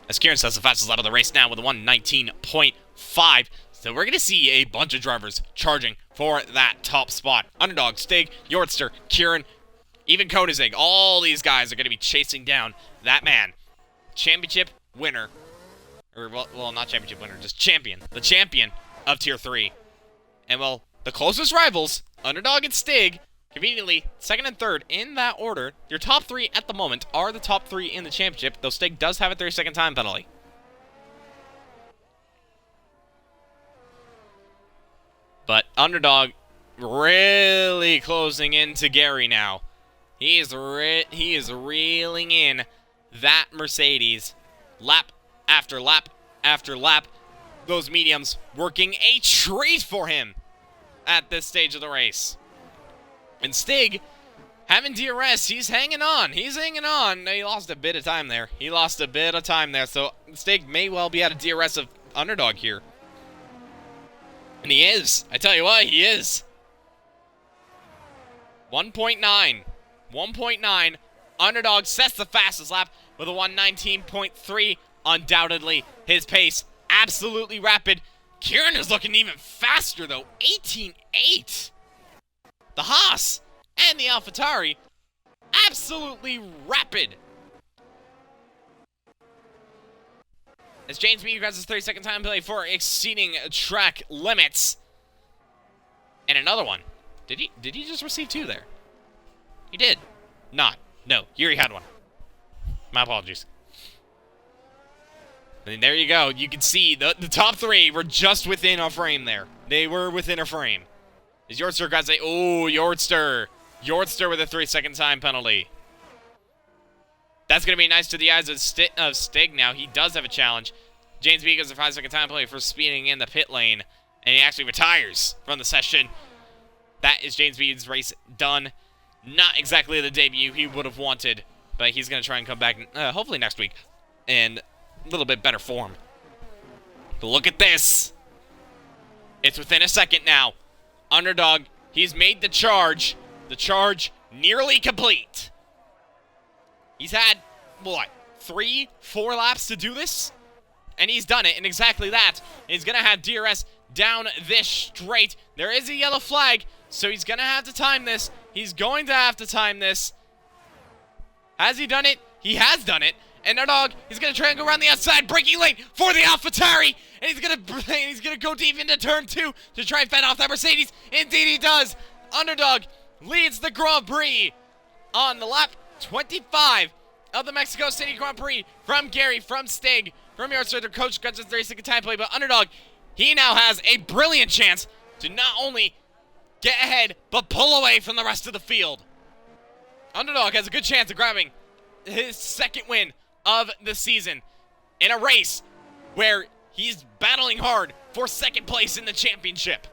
As Kieran sets the fastest lap of the race now with a 1:19.5. So we're going to see a bunch of drivers charging for that top spot. Underdog, Stig, Yortster, Kieran, even Koenigsegg. All these guys are going to be chasing down that man. Championship winner. Or, well, not championship winner, just champion. The champion of Tier 3. And, well, the closest rivals, Underdog and Stig, conveniently, 2nd and 3rd in that order. Your top 3 at the moment are the top 3 in the championship, though Stig does have a 30-second time penalty. But Underdog really closing into Gary now. He is reeling in that Mercedes lap after lap after lap. Those mediums working a treat for him at this stage of the race. And Stig, having DRS, he's hanging on. He's hanging on. He lost a bit of time there. So Stig may well be at a DRS of Underdog here. And he is. I tell you what, he is. 1.9. 1.9. Underdog sets the fastest lap with a 1:19.3. Undoubtedly, his pace absolutely rapid. Kieran is looking even faster, though. 18.8. The Haas and the AlphaTauri, absolutely rapid. As James B grabs his 30-second time penalty for exceeding track limits. And another one. Did he just receive 2 there? He did. Not. No, Yuri had 1. My apologies. And there you go. You can see the top 3 were just within a frame there. They were within a frame. As Yortster grabs a... Oh, Yortster. Yortster with a 3-second time penalty. That's going to be nice to the eyes of Stig now. He does have a challenge. James B gets a 5-second time penalty for speeding in the pit lane. And he actually retires from the session. That is James B's race done. Not exactly the debut he would have wanted. But he's going to try and come back, hopefully next week, in a little bit better form. But look at this. It's within a second now. Underdog, he's made the charge. The charge nearly complete. He's had, what, 3, 4 laps to do this? And he's done it, and exactly that. He's going to have DRS down this straight. There is a yellow flag, so he's going to have to time this. He's going to have to time this. Has he done it? He has done it. And Underdog, he's going to try and go around the outside, braking late for the AlphaTauri. And he's going to go deep into turn 2 to try and fend off that Mercedes. Indeed he does. Underdog leads the Grand Prix on the lap 25 of the Mexico City Grand Prix from Gary, from Stig, from Yortster. The coach gets his 30-second time play, but Underdog, he now has a brilliant chance to not only get ahead, but pull away from the rest of the field. Underdog has a good chance of grabbing his 2nd win of the season in a race where he's battling hard for 2nd place in the championship.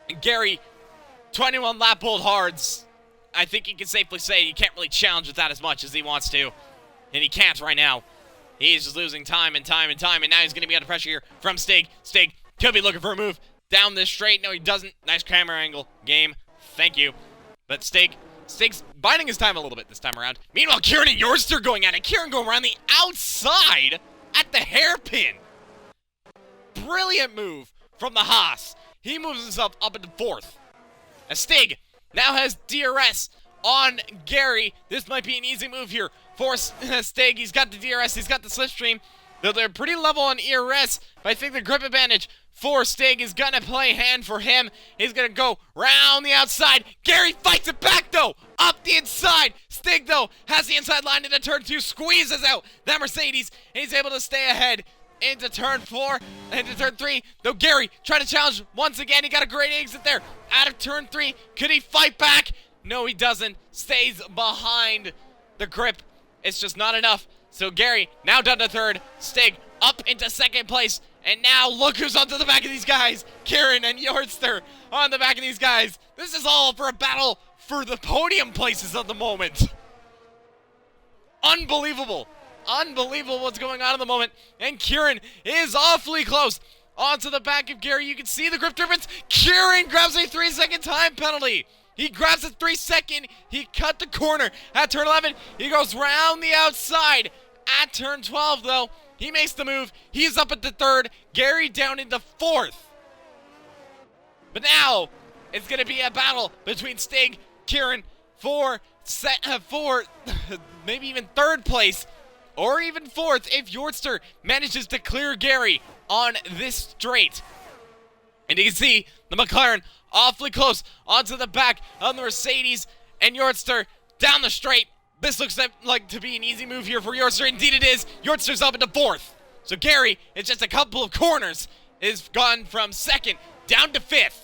And Gary, 21 lap pulled hards. I think you can safely say he can't really challenge with that as much as he wants to. And he can't right now. He's just losing time and time and time. And now he's going to be under pressure here from Stig. Stig could be looking for a move down this straight. No, he doesn't. Nice camera angle. Game. Thank you. But Stig's biding his time a little bit this time around. Meanwhile, Kieran and Yortster going at it. Kieran going around the outside at the hairpin. Brilliant move from the Haas. He moves himself up into 4th. As Stig now has DRS on Gary. This might be an easy move here for Stig. He's got the DRS. He's got the slipstream. Though they're pretty level on ERS, but I think the grip advantage for Stig is going to play hand for him. He's going to go round the outside. Gary fights it back, though. Up the inside. Stig, though, has the inside line into turn 2. Squeezes out that Mercedes. And he's able to stay ahead into turn 4. Into turn 3. Though Gary trying to challenge once again. He got a great exit there. Out of turn 3. Could he fight back? No, he doesn't. Stays behind the grip. It's just not enough. So Gary now down to 3rd. Stig up into 2nd place. And now look who's onto the back of these guys. Kieran and Yortster on the back of these guys. This is all for a battle for the podium places at the moment. Unbelievable. Unbelievable what's going on at the moment. And Kieran is awfully close. Onto the back of Gary. You can see the grip difference. Kieran grabs a 3-second time penalty. He grabs a 3-second. He cut the corner at turn 11. He goes round the outside at turn 12, though. He makes the move. He's up at the 3rd. Gary down into 4th. But now, it's going to be a battle between Stig, Kieran, for maybe even 3rd place, or even 4th if Yortster manages to clear Gary on this straight. And you can see the McLaren awfully close onto the back of the Mercedes, and Yortster down the straight. This looks like to be an easy move here for Yortster. Indeed it is. Yortster's up into 4th. So Gary, it's just a couple of corners, is gone from 2nd down to 5th.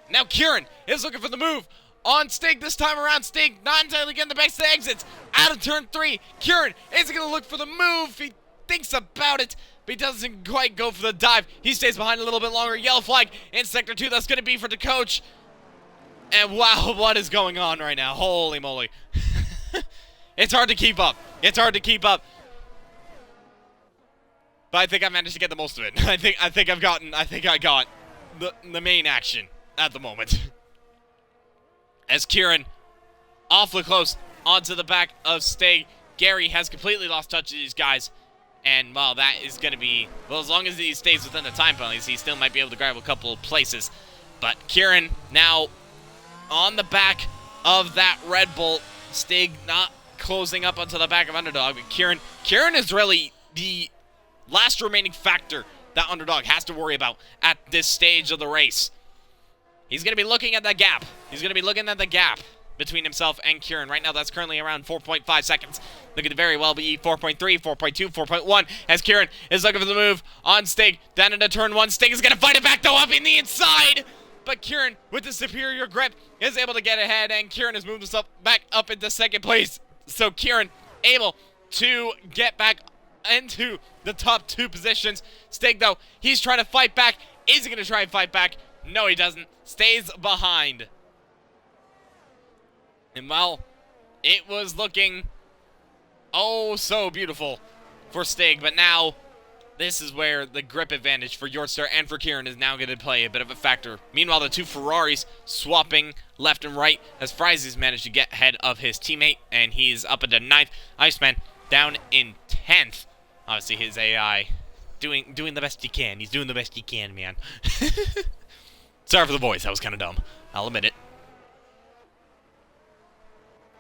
Now Kieran is looking for the move on Stig this time around. Stig not entirely getting the best exits out of turn 3. Kieran is going to look for the move. He thinks about it, but he doesn't quite go for the dive. He stays behind a little bit longer. Yellow flag in sector 2. That's going to be for the coach. And wow, what is going on right now? Holy moly. It's hard to keep up. It's hard to keep up. But I think I managed to get the most of it. I think I got the main action at the moment. As Kieran awfully close onto the back of Stig. Gary has completely lost touch of these guys. And, well, that is going to be... Well, as long as he stays within the time penalties, he still might be able to grab a couple of places. But Kieran now on the back of that Red Bull. Stig not closing up onto the back of Underdog. But Kieran is really the last remaining factor that Underdog has to worry about at this stage of the race. He's going to be looking at that gap. He's going to be looking at the gap between himself and Kieran. Right now, that's currently around 4.5 seconds. Look at very well be 4.3, 4.2, 4.1, as Kieran is looking for the move on Stig. Down into turn 1. Stig is going to fight it back, though, up in the inside. But Kieran, with the superior grip, is able to get ahead, and Kieran has moved himself back up into second place. So Kieran able to get back into the top 2 positions. Stig, though, he's trying to fight back. Is he going to try and fight back? No, he doesn't. Stays behind. And, well, it was looking oh so beautiful for Stig, but now this is where the grip advantage for Yortster and for Kieran is now going to play a bit of a factor. Meanwhile, the 2 Ferraris swapping left and right as Frizzy's managed to get ahead of his teammate, and he's up into 9th. Iceman down in 10th. Obviously, his AI doing the best he can. He's doing the best he can, man. Sorry for the voice. That was kind of dumb. I'll admit it.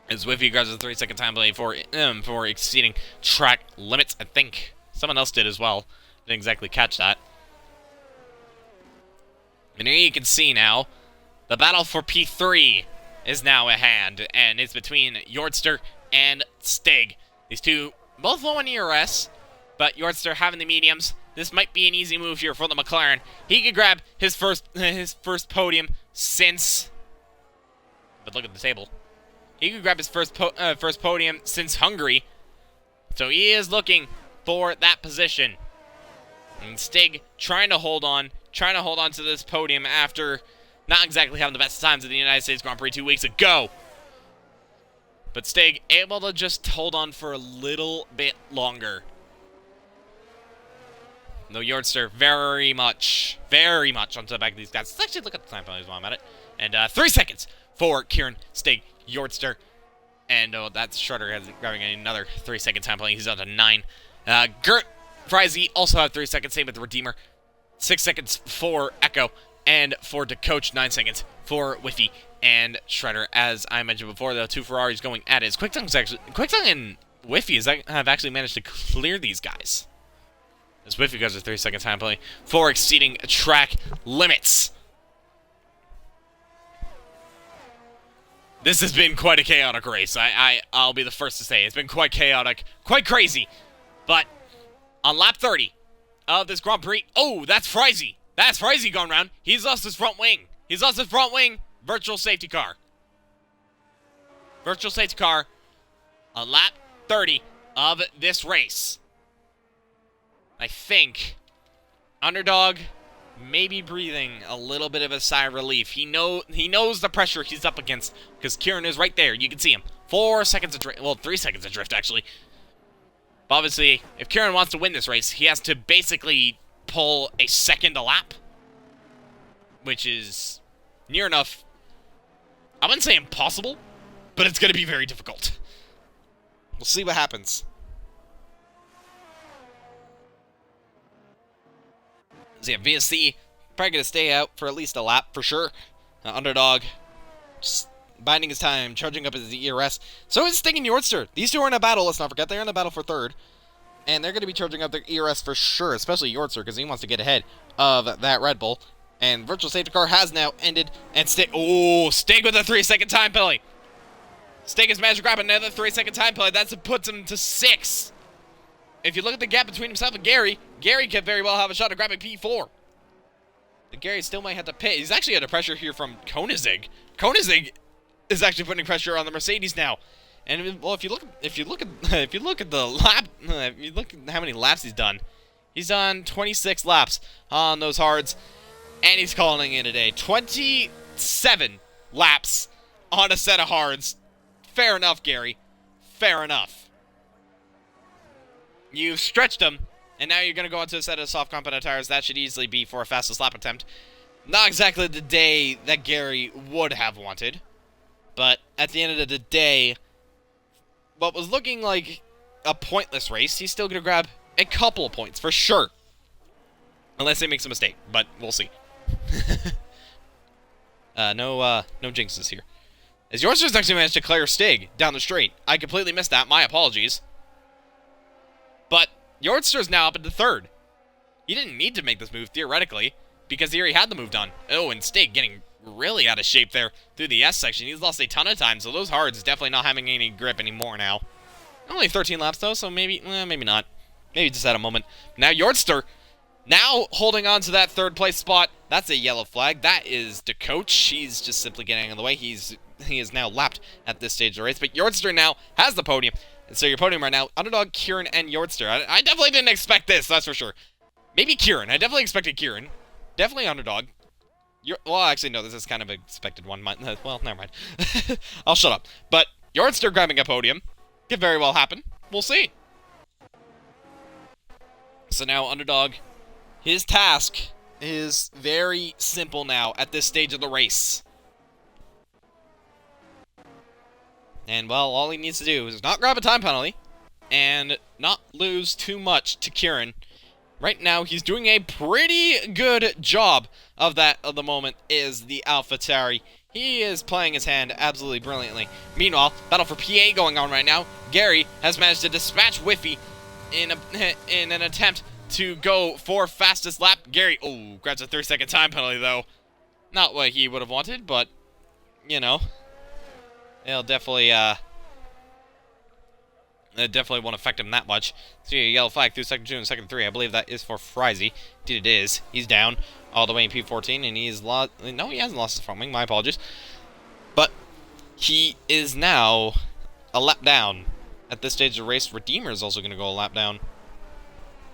As Whiffy grabs a 3-second time delay for exceeding track limits. I think someone else did as well. Didn't exactly catch that. And here you can see now, the battle for P3 is now at hand, and it's between Yortster and Stig. These two both low in ERS, but Yortster having the mediums. This might be an easy move here for the McLaren. He could grab his first podium since... But look at the table. He could grab his first podium since Hungary. So he is looking for that position. And Stig trying to hold on to this podium after not exactly having the best times at the United States Grand Prix 2 weeks ago. But Stig able to just hold on for a little bit longer. No, Yortster very much onto the back of these guys. Let's actually look at the time penalties while I'm at it. And 3 seconds for Kieran, Stig, Yortster. And that's Shredder grabbing another 3-second time penalty. He's on to 9. Gert Frizzy also have 3 seconds. Same with the Redeemer. 6 seconds for Echo. And for DeCoach, 9 seconds for Whiffy and Shredder. As I mentioned before, the 2 Ferraris going at it. Quicktongue and Whiffy have actually managed to clear these guys. As Whiffy goes to 3-second time penalty for exceeding track limits. This has been quite a chaotic race. I'll be the first to say it's been quite chaotic, quite crazy. But on lap 30 of this Grand Prix, oh, that's Frizzy. That's Frizzy going around. He's lost his front wing. He's lost his front wing. Virtual safety car. Virtual safety car on lap 30 of this race. I think Underdog may be breathing a little bit of a sigh of relief. He knows the pressure he's up against because Kieran is right there. You can see him. 4 seconds of drift. Well, 3 seconds of drift, actually. But obviously, if Kieran wants to win this race, he has to basically pull a second a lap, which is near enough, I wouldn't say impossible, but it's going to be very difficult. We'll see what happens. So yeah, VSC probably going to stay out for at least a lap for sure. Underdog just biding his time, charging up his ERS. So is Stig and Yortster. These two are in a battle, let's not forget. They're in a battle for 3rd. And they're going to be charging up their ERS for sure, especially Yortster, because he wants to get ahead of that Red Bull. And Virtual Safety Car has now ended. And Stig, oh, Stig with a 3-second time penalty. Stig has managed to grab another 3-second time penalty. That puts him to 6. If you look at the gap between himself and Gary could very well have a shot at grabbing P4. But Gary still might have to pit. He's actually under pressure here from Koenigsegg. Koenigsegg is actually putting pressure on the Mercedes now. And well, if you look at the lap, if you look at how many laps he's done 26 laps on those hards, and he's calling it a day. 27 laps on a set of hards. Fair enough, Gary. Fair enough. You've stretched them, and now you're going to go into a set of soft component tires. That should easily be for a fastest lap attempt. Not exactly the day that Gary would have wanted, but at the end of the day, what was looking like a pointless race, he's still going to grab a couple of points, for sure. Unless he makes a mistake, but we'll see. No jinxes here. As Yorster's actually managed to clear Stig down the straight. I completely missed that. My apologies. But Yorster's now up into third. He didn't need to make this move, theoretically, because he already had the move done. Oh, and Stig getting really out of shape there through the S section. He's lost a ton of time, so those hards definitely not having any grip anymore now. Only 13 laps, though, so maybe not. Maybe just at a moment. Now Yorster, now holding on to that third place spot. That's a yellow flag. That is the coach. He's just simply getting in the way. He is now lapped at this stage of the race. But Yorster now has the podium. And so your podium right now, Underdog, Kieran, and Yorster. I definitely didn't expect this, that's for sure. Maybe Kieran. I definitely expected Kieran. Definitely Underdog. Well, actually, no, this is kind of an expected one. Well, never mind. I'll shut up. But Yorster grabbing a podium could very well happen. We'll see. So now, Underdog, his task is very simple now at this stage of the race. And, well, all he needs to do is not grab a time penalty and not lose too much to Kieran. Right now, he's doing a pretty good job of that at the moment, is the AlphaTauri. He is playing his hand absolutely brilliantly. Meanwhile, battle for PA going on right now. Gary has managed to dispatch Whiffy in an attempt to go for fastest lap. Gary, grabs a 30-second time penalty, though. Not what he would have wanted, but, you know, it'll definitely it definitely won't affect him that much. So a yellow flag through second 2 and second 3. I believe that is for Frizy. Indeed it is. He's down all the way in P14, and he's lost. No, he hasn't lost his front wing. My apologies. But he is now a lap down at this stage of the race. Redeemer is also going to go a lap down.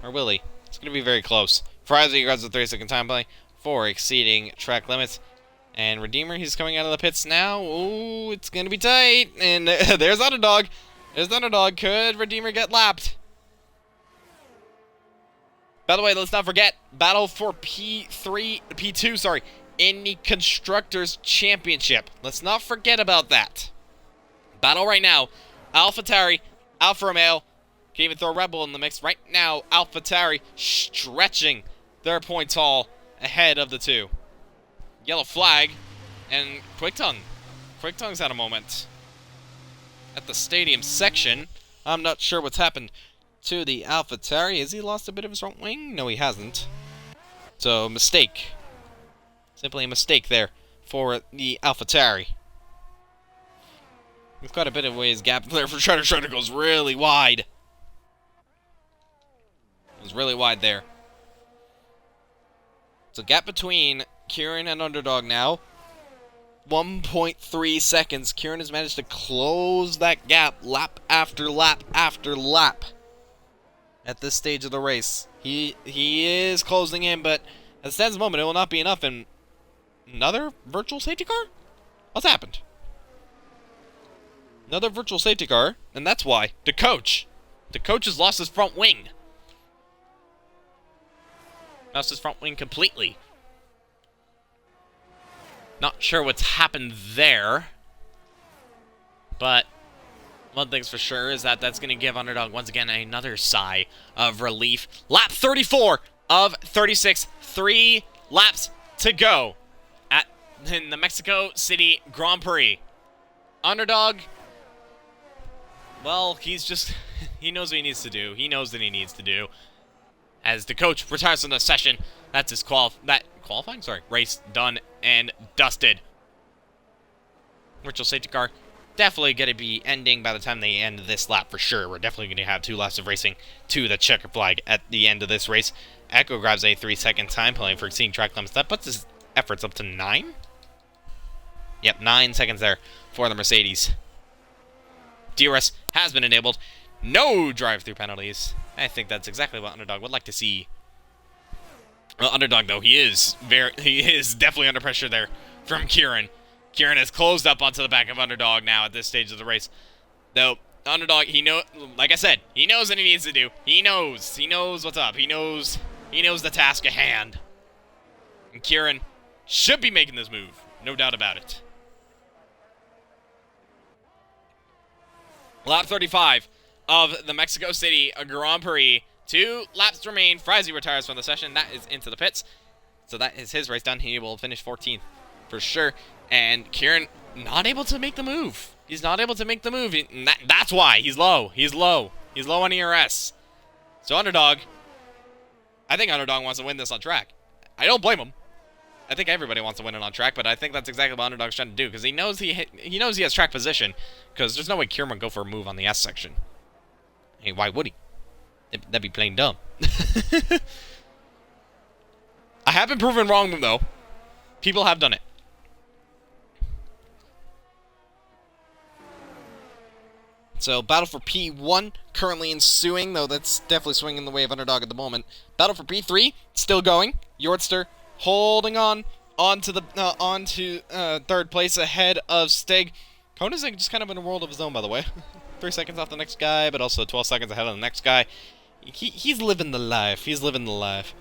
Or will he? It's going to be very close. Frizy grabs the 30-second time play for exceeding track limits. And Redeemer, he's coming out of the pits now. Ooh, it's going to be tight. And there's Underdog. There's Underdog. Could Redeemer get lapped? By the way, let's not forget, battle for P2, in the Constructors' Championship. Let's not forget about that. Battle right now, AlphaTauri, Alfa Romeo, can even throw Red Bull in the mix. Right now, AlphaTauri stretching their points haul ahead of the two. Yellow flag, and Quick-Tongue. Quick-Tongue's had a moment at the stadium section. I'm not sure what's happened to the AlphaTauri. Has he lost a bit of his front wing? No, he hasn't. So, mistake. Simply a mistake there for the AlphaTauri. We've got a bit of ways gap there for Shredder. Shredder goes really wide. It was really wide there. So, gap between Kieran and Underdog now. 1.3 seconds. Kieran has managed to close that gap lap after lap after lap at this stage of the race. He is closing in, but at the stands moment, it will not be enough. And another virtual safety car? What's happened? Another virtual safety car, and that's why. The coach has lost his front wing. Lost his front wing completely. Not sure what's happened there, but one thing's for sure is that that's going to give Underdog once again another sigh of relief. Lap 34 of 36, 3 laps to go in the Mexico City Grand Prix. Underdog, well, he knows what he needs to do. He knows what he needs to do. As the coach retires from the session, that's his race done and dusted. Virtual safety car definitely going to be ending by the time they end this lap for sure. We're definitely going to have 2 laps of racing to the checker flag at the end of this race. Echo grabs a 3-second time penalty for exceeding track limits. That puts his efforts up to 9? Yep, 9 seconds there for the Mercedes. DRS has been enabled. No drive-through penalties. I think that's exactly what Underdog would like to see. Well, Underdog, though, he is definitely under pressure there from Kieran. Kieran has closed up onto the back of Underdog now at this stage of the race. Though, Underdog, like I said, he knows what he needs to do. He knows what's up. He knows the task at hand. And Kieran should be making this move. No doubt about it. Lap 35 of the Mexico City Grand Prix. 2 laps remain. Frizy retires from the session. That is into the pits. So that is his race done. He will finish 14th for sure. And Kieran not able to make the move. He's not able to make the move. That's why. He's low. He's low. He's low on ERS. So Underdog, I think Underdog wants to win this on track. I don't blame him. I think everybody wants to win it on track, but I think that's exactly what Underdog's trying to do, because he knows he knows he has track position, because there's no way Kieran would go for a move on the S section. Hey, why would he? That'd be plain dumb. I have been proven wrong, though. People have done it. So, battle for P1 currently ensuing, though that's definitely swinging the way of Underdog at the moment. Battle for P3 still going. Yortster holding onto third place ahead of Stig. Koenigsegg just kind of in a world of his own, by the way. 3 seconds off the next guy, but also 12 seconds ahead of the next guy. He's living the life. He's living the life.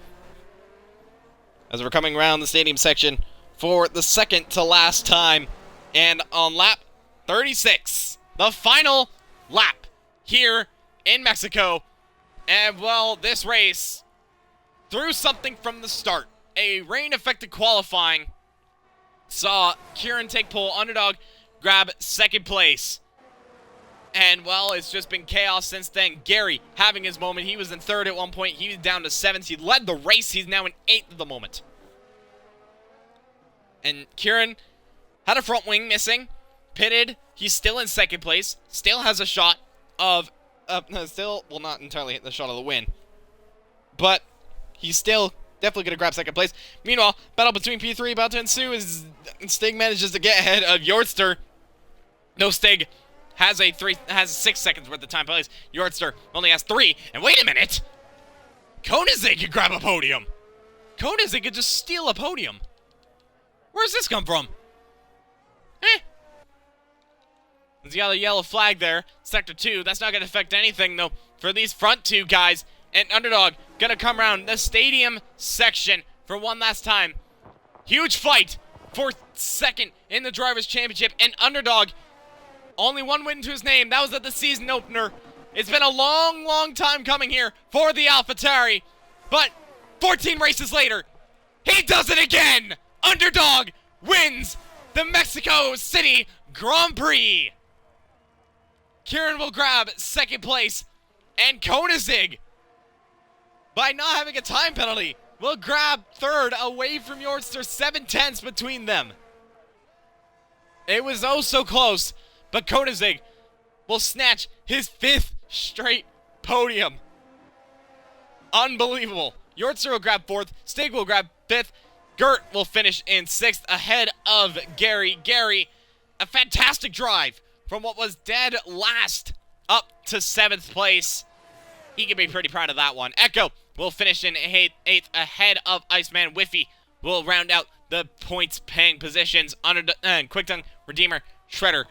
As we're coming around the stadium section for the second to last time, and on lap 36, the final lap here in Mexico. And, well, this race threw something from the start. A rain-affected qualifying saw Kieran take pole, Underdog grab second place. And, well, it's just been chaos since then. Gary having his moment. He was in third at one point. He was down to 7th. He led the race. He's now in 8th at the moment. And Kieran had a front wing missing. Pitted. He's still in second place. Still has a shot of... still will not entirely hit the shot of the win. But he's still definitely going to grab second place. Meanwhile, battle between P3 about to ensue as Stig manages to get ahead of Yortster. No, Stig has 6 seconds worth of time penalties. Yortster only has 3. And wait a minute! Koenigsegg could grab a podium! Koenigsegg could just steal a podium! Where's this come from? There's got a yellow flag there. Sector 2. That's not going to affect anything, though, for these front 2 guys. And Underdog going to come around the stadium section for one last time. Huge fight for second in the Drivers' Championship. And Underdog, only one win to his name. That was at the season opener. It's been a long, long time coming here for the AlphaTauri. But 14 races later, he does it again! Underdog wins the Mexico City Grand Prix. Kieran will grab second place, and Koenigsegg, by not having a time penalty, will grab third away from Yortster. 7/10 between them. It was oh so close, but Koenigsegg will snatch his 5th straight podium. Unbelievable. Yortster will grab 4th, Stig will grab 5th, Gert will finish in 6th ahead of Gary. Gary, a fantastic drive from what was dead last up to 7th place. He can be pretty proud of that one. Echo will finish in 8th ahead of Iceman. Whiffy will round out the points paying positions. Quick Tongue, Redeemer, Shredder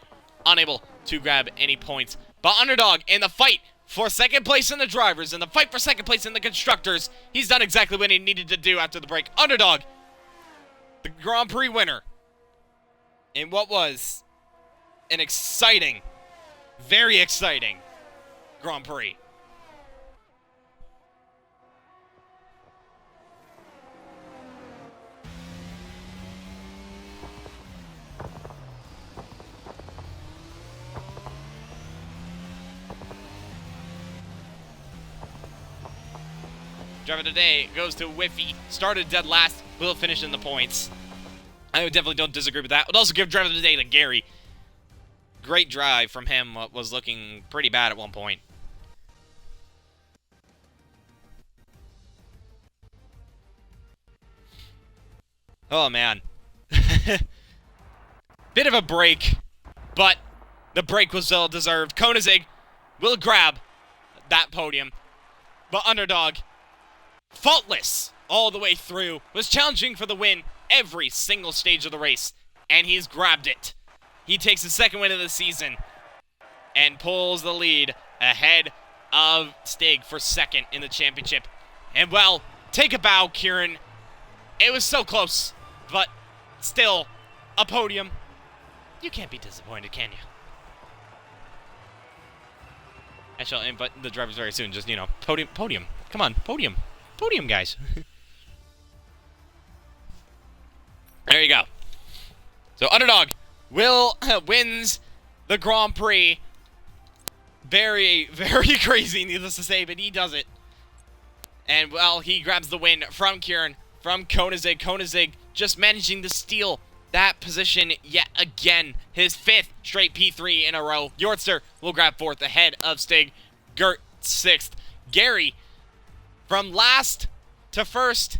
unable to grab any points. But Underdog in the fight for second place in the drivers, in the fight for second place in the constructors, he's done exactly what he needed to do after the break. Underdog, the Grand Prix winner, in what was an exciting, very exciting Grand Prix. Driver of the day goes to Whiffy. Started dead last, will finish in the points. I definitely don't disagree with that. Would also give driver of the day to Gary. Great drive from him. Was looking pretty bad at one point. Oh, man. Bit of a break, but the break was well deserved. Koenigsegg will grab that podium, but Underdog, faultless all the way through, was challenging for the win every single stage of the race, and he's grabbed it. He takes his 2nd win of the season and pulls the lead ahead of Stig for 2nd in the championship. And, well, take a bow, Kieran. It was so close, but still a podium. You can't be disappointed, can you? I shall invite the drivers very soon. Just, you know, podium. Come on, podium. Podium, guys. There you go. So, Underdog wins the Grand Prix. Very, very crazy, needless to say, but he does it. And, well, he grabs the win from Kieran, from Koenigsegg. Koenigsegg just managing to steal that position yet again. His 5th straight P3 in a row. Yortster will grab 4th ahead of Stig. Gert 6th. Gary, from last to 1st,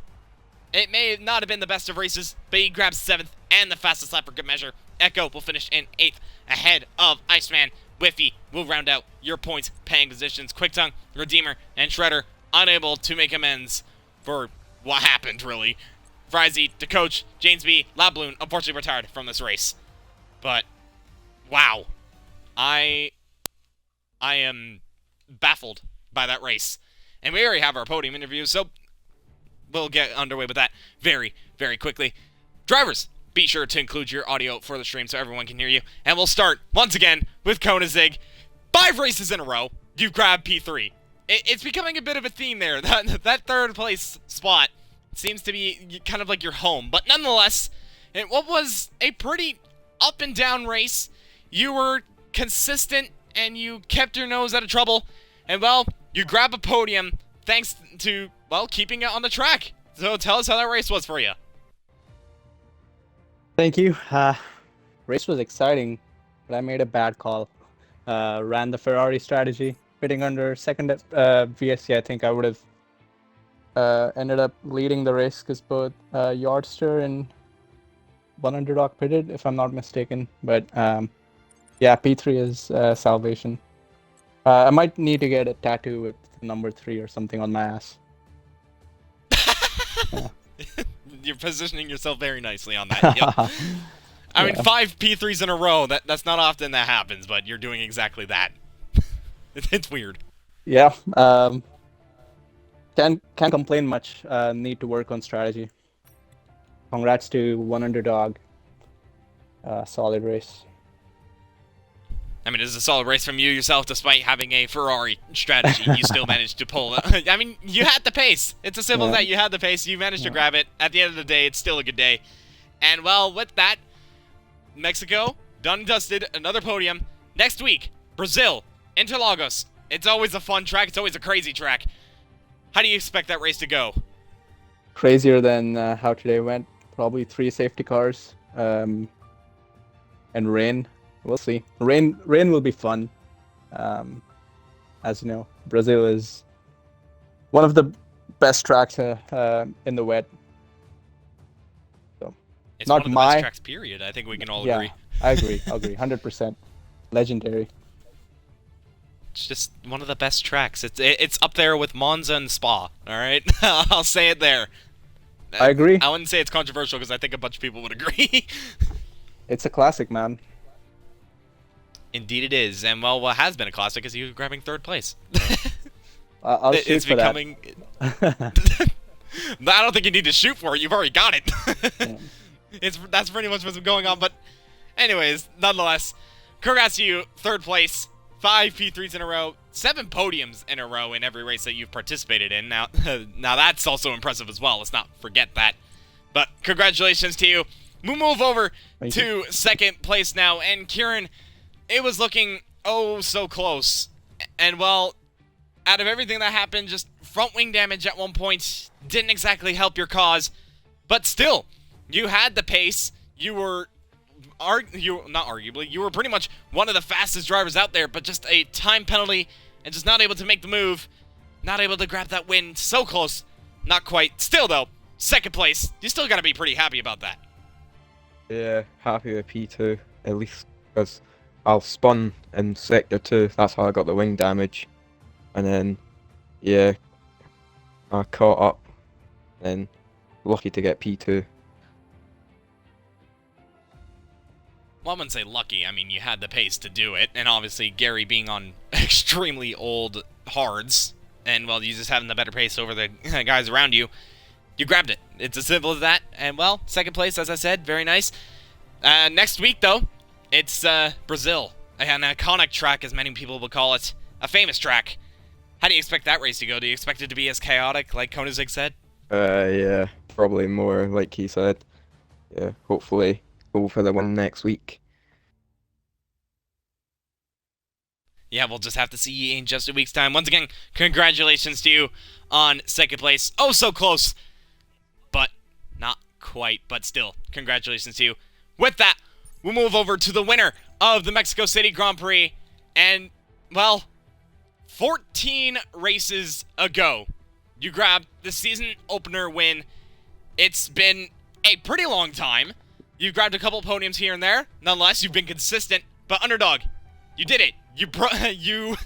it may not have been the best of races, but he grabs 7th and the fastest lap for good measure. Echo will finish in 8th ahead of Iceman. Whiffy will round out your points paying positions. Quicktongue, Redeemer, and Shredder unable to make amends for what happened, really. Frizy, the coach, Janesby, Labloon, unfortunately retired from this race. But, wow. I am baffled by that race. And we already have our podium interview, so we'll get underway with that very, very quickly. Drivers, be sure to include your audio for the stream so everyone can hear you. And we'll start, once again, with Koenigsegg. 5 races in a row, you grab P3. It's becoming a bit of a theme there. That 3rd place spot seems to be kind of like your home. But nonetheless, in what was a pretty up and down race, you were consistent and you kept your nose out of trouble. And, well, you grab a podium thanks to, well, keeping it on the track. So tell us how that race was for you. Thank you. Race was exciting, but I made a bad call. Ran the Ferrari strategy, pitting under second VSC. I think I would have ended up leading the race because both Yardster and One Underdog pitted, if I'm not mistaken. But yeah, P3 is salvation. I might need to get a tattoo with number 3 or something on my ass. Yeah. You're positioning yourself very nicely on that. Yep. I mean, 5 P3s in a row, that's not often that happens, but you're doing exactly that. It's weird. Yeah. Can't complain much. Need to work on strategy. Congrats to One Underdog. Solid race. I mean, it's a solid race from you yourself, despite having a Ferrari strategy. You still managed to pull it. I mean, you had the pace. It's as simple as that. You had the pace. You managed to grab it. At the end of the day, it's still a good day. And, well, with that, Mexico, done and dusted, another podium. Next week, Brazil, Interlagos. It's always a fun track. It's always a crazy track. How do you expect that race to go? Crazier than how today went. Probably 3 safety cars. And rain. We'll see. Rain will be fun. As you know, Brazil is one of the best tracks in the wet. So it's not one of the best tracks, period. I think we can all agree. I agree. 100%. Legendary. It's just one of the best tracks. It's up there with Monza and Spa. All right, I'll say it there. I agree. I wouldn't say it's controversial because I think a bunch of people would agree. It's a classic, man. Indeed it is, and well, what has been a classic is you grabbing 3rd place. I'll shoot it's for becoming... that. I don't think you need to shoot for it. You've already got it. Yeah. That's pretty much what's going on. But, anyways, nonetheless, congrats to you, 3rd place, 5 P3s in a row, 7 podiums in a row in every race that you've participated in. Now that's also impressive as well. Let's not forget that. But congratulations to you. We'll move over to 2nd place now, and Kieran. It was looking oh so close. And, well, out of everything that happened, just front wing damage at one point didn't exactly help your cause. But still, you had the pace. You were, not arguably, you were pretty much one of the fastest drivers out there, but just a time penalty and just not able to make the move. Not able to grab that win. So close. Not quite. Still, though, 2nd place. You still got to be pretty happy about that. Yeah, happy with P2, at least, because I spun in Sector 2, that's how I got the wing damage. And then, yeah, I caught up, and lucky to get P2. Well, I wouldn't say lucky. I mean, you had the pace to do it, and obviously Gary being on extremely old hards, and, well, you just having the better pace over the guys around you, you grabbed it. It's as simple as that. And, well, 2nd place, as I said, very nice. Next week, though, it's Brazil, an iconic track, as many people will call it. a famous track. How do you expect that race to go? Do you expect it to be as chaotic, like Koenigsegg said? Yeah, probably more like he said. Yeah, hopefully go for the win next week. Yeah, we'll just have to see in just a week's time. Once again, congratulations to you on second place. Oh, so close. But not quite, but still, congratulations to you. With that, we'll move over to the winner of the Mexico City Grand Prix. And, well, 14 races ago, you grabbed the season opener win. It's been a pretty long time. You've grabbed a couple podiums here and there. Nonetheless, you've been consistent. But Underdog, you did it. You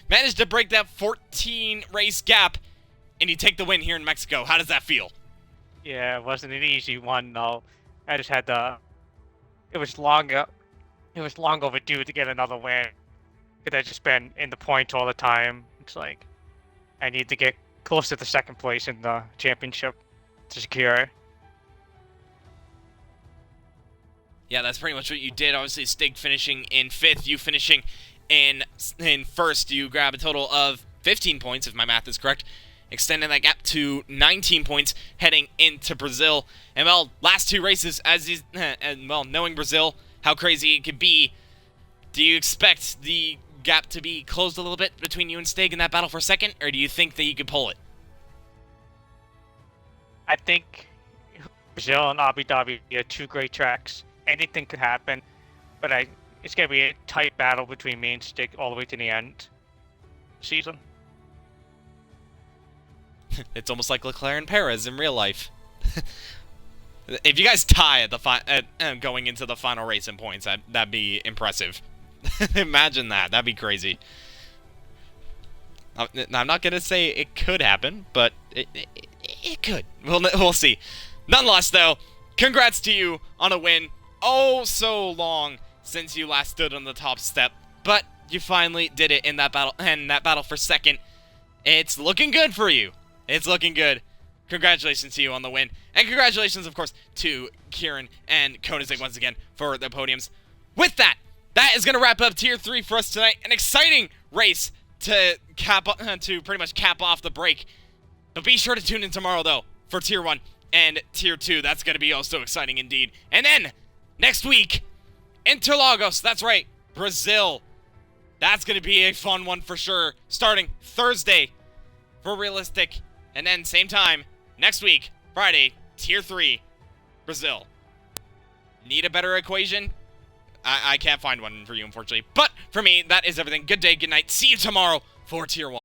managed to break that 14 race gap, and you take the win here in Mexico. How does that feel? Yeah, it wasn't an easy one though. I just had to. It was long overdue to get another win. Because I've just been in the points all the time. It's like I need to get close to the second place in the championship to secure it. Yeah, that's pretty much what you did. Obviously, Stig finishing in 5th, you finishing in 1st. You grab a total of 15 points, if my math is correct, extending that gap to 19 points heading into Brazil. And, well, last 2 races, and, well, knowing Brazil, how crazy it could be, do you expect the gap to be closed a little bit between you and Stig in that battle for second, or do you think that you could pull it? I think Brazil and Abu Dhabi are 2 great tracks. Anything could happen, but it's gonna be a tight battle between me and Stig all the way to the end season. It's almost like Leclerc and Perez in real life. If you guys tie at the going into the final race in points, that'd be impressive. Imagine that. That'd be crazy. I'm not gonna say it could happen, but it could. We'll see. Nonetheless, though, congrats to you on a win. Oh, so long since you last stood on the top step, but you finally did it in that battle. And that battle for second, it's looking good for you. It's looking good. Congratulations to you on the win, and congratulations, of course, to Kieran and Koenigsegg once again for the podiums. With that, that is gonna wrap up Tier 3 for us tonight. An exciting race to pretty much cap off the break. But be sure to tune in tomorrow though for Tier 1 and Tier 2. That's gonna be also exciting indeed. And then next week, Interlagos, that's right, Brazil. That's going to be a fun one for sure, starting Thursday for Realistic, and then same time, next week, Friday, Tier 3, Brazil. Need a better equation? I can't find one for you, unfortunately. But for me, that is everything. Good day, good night. See you tomorrow for Tier 1.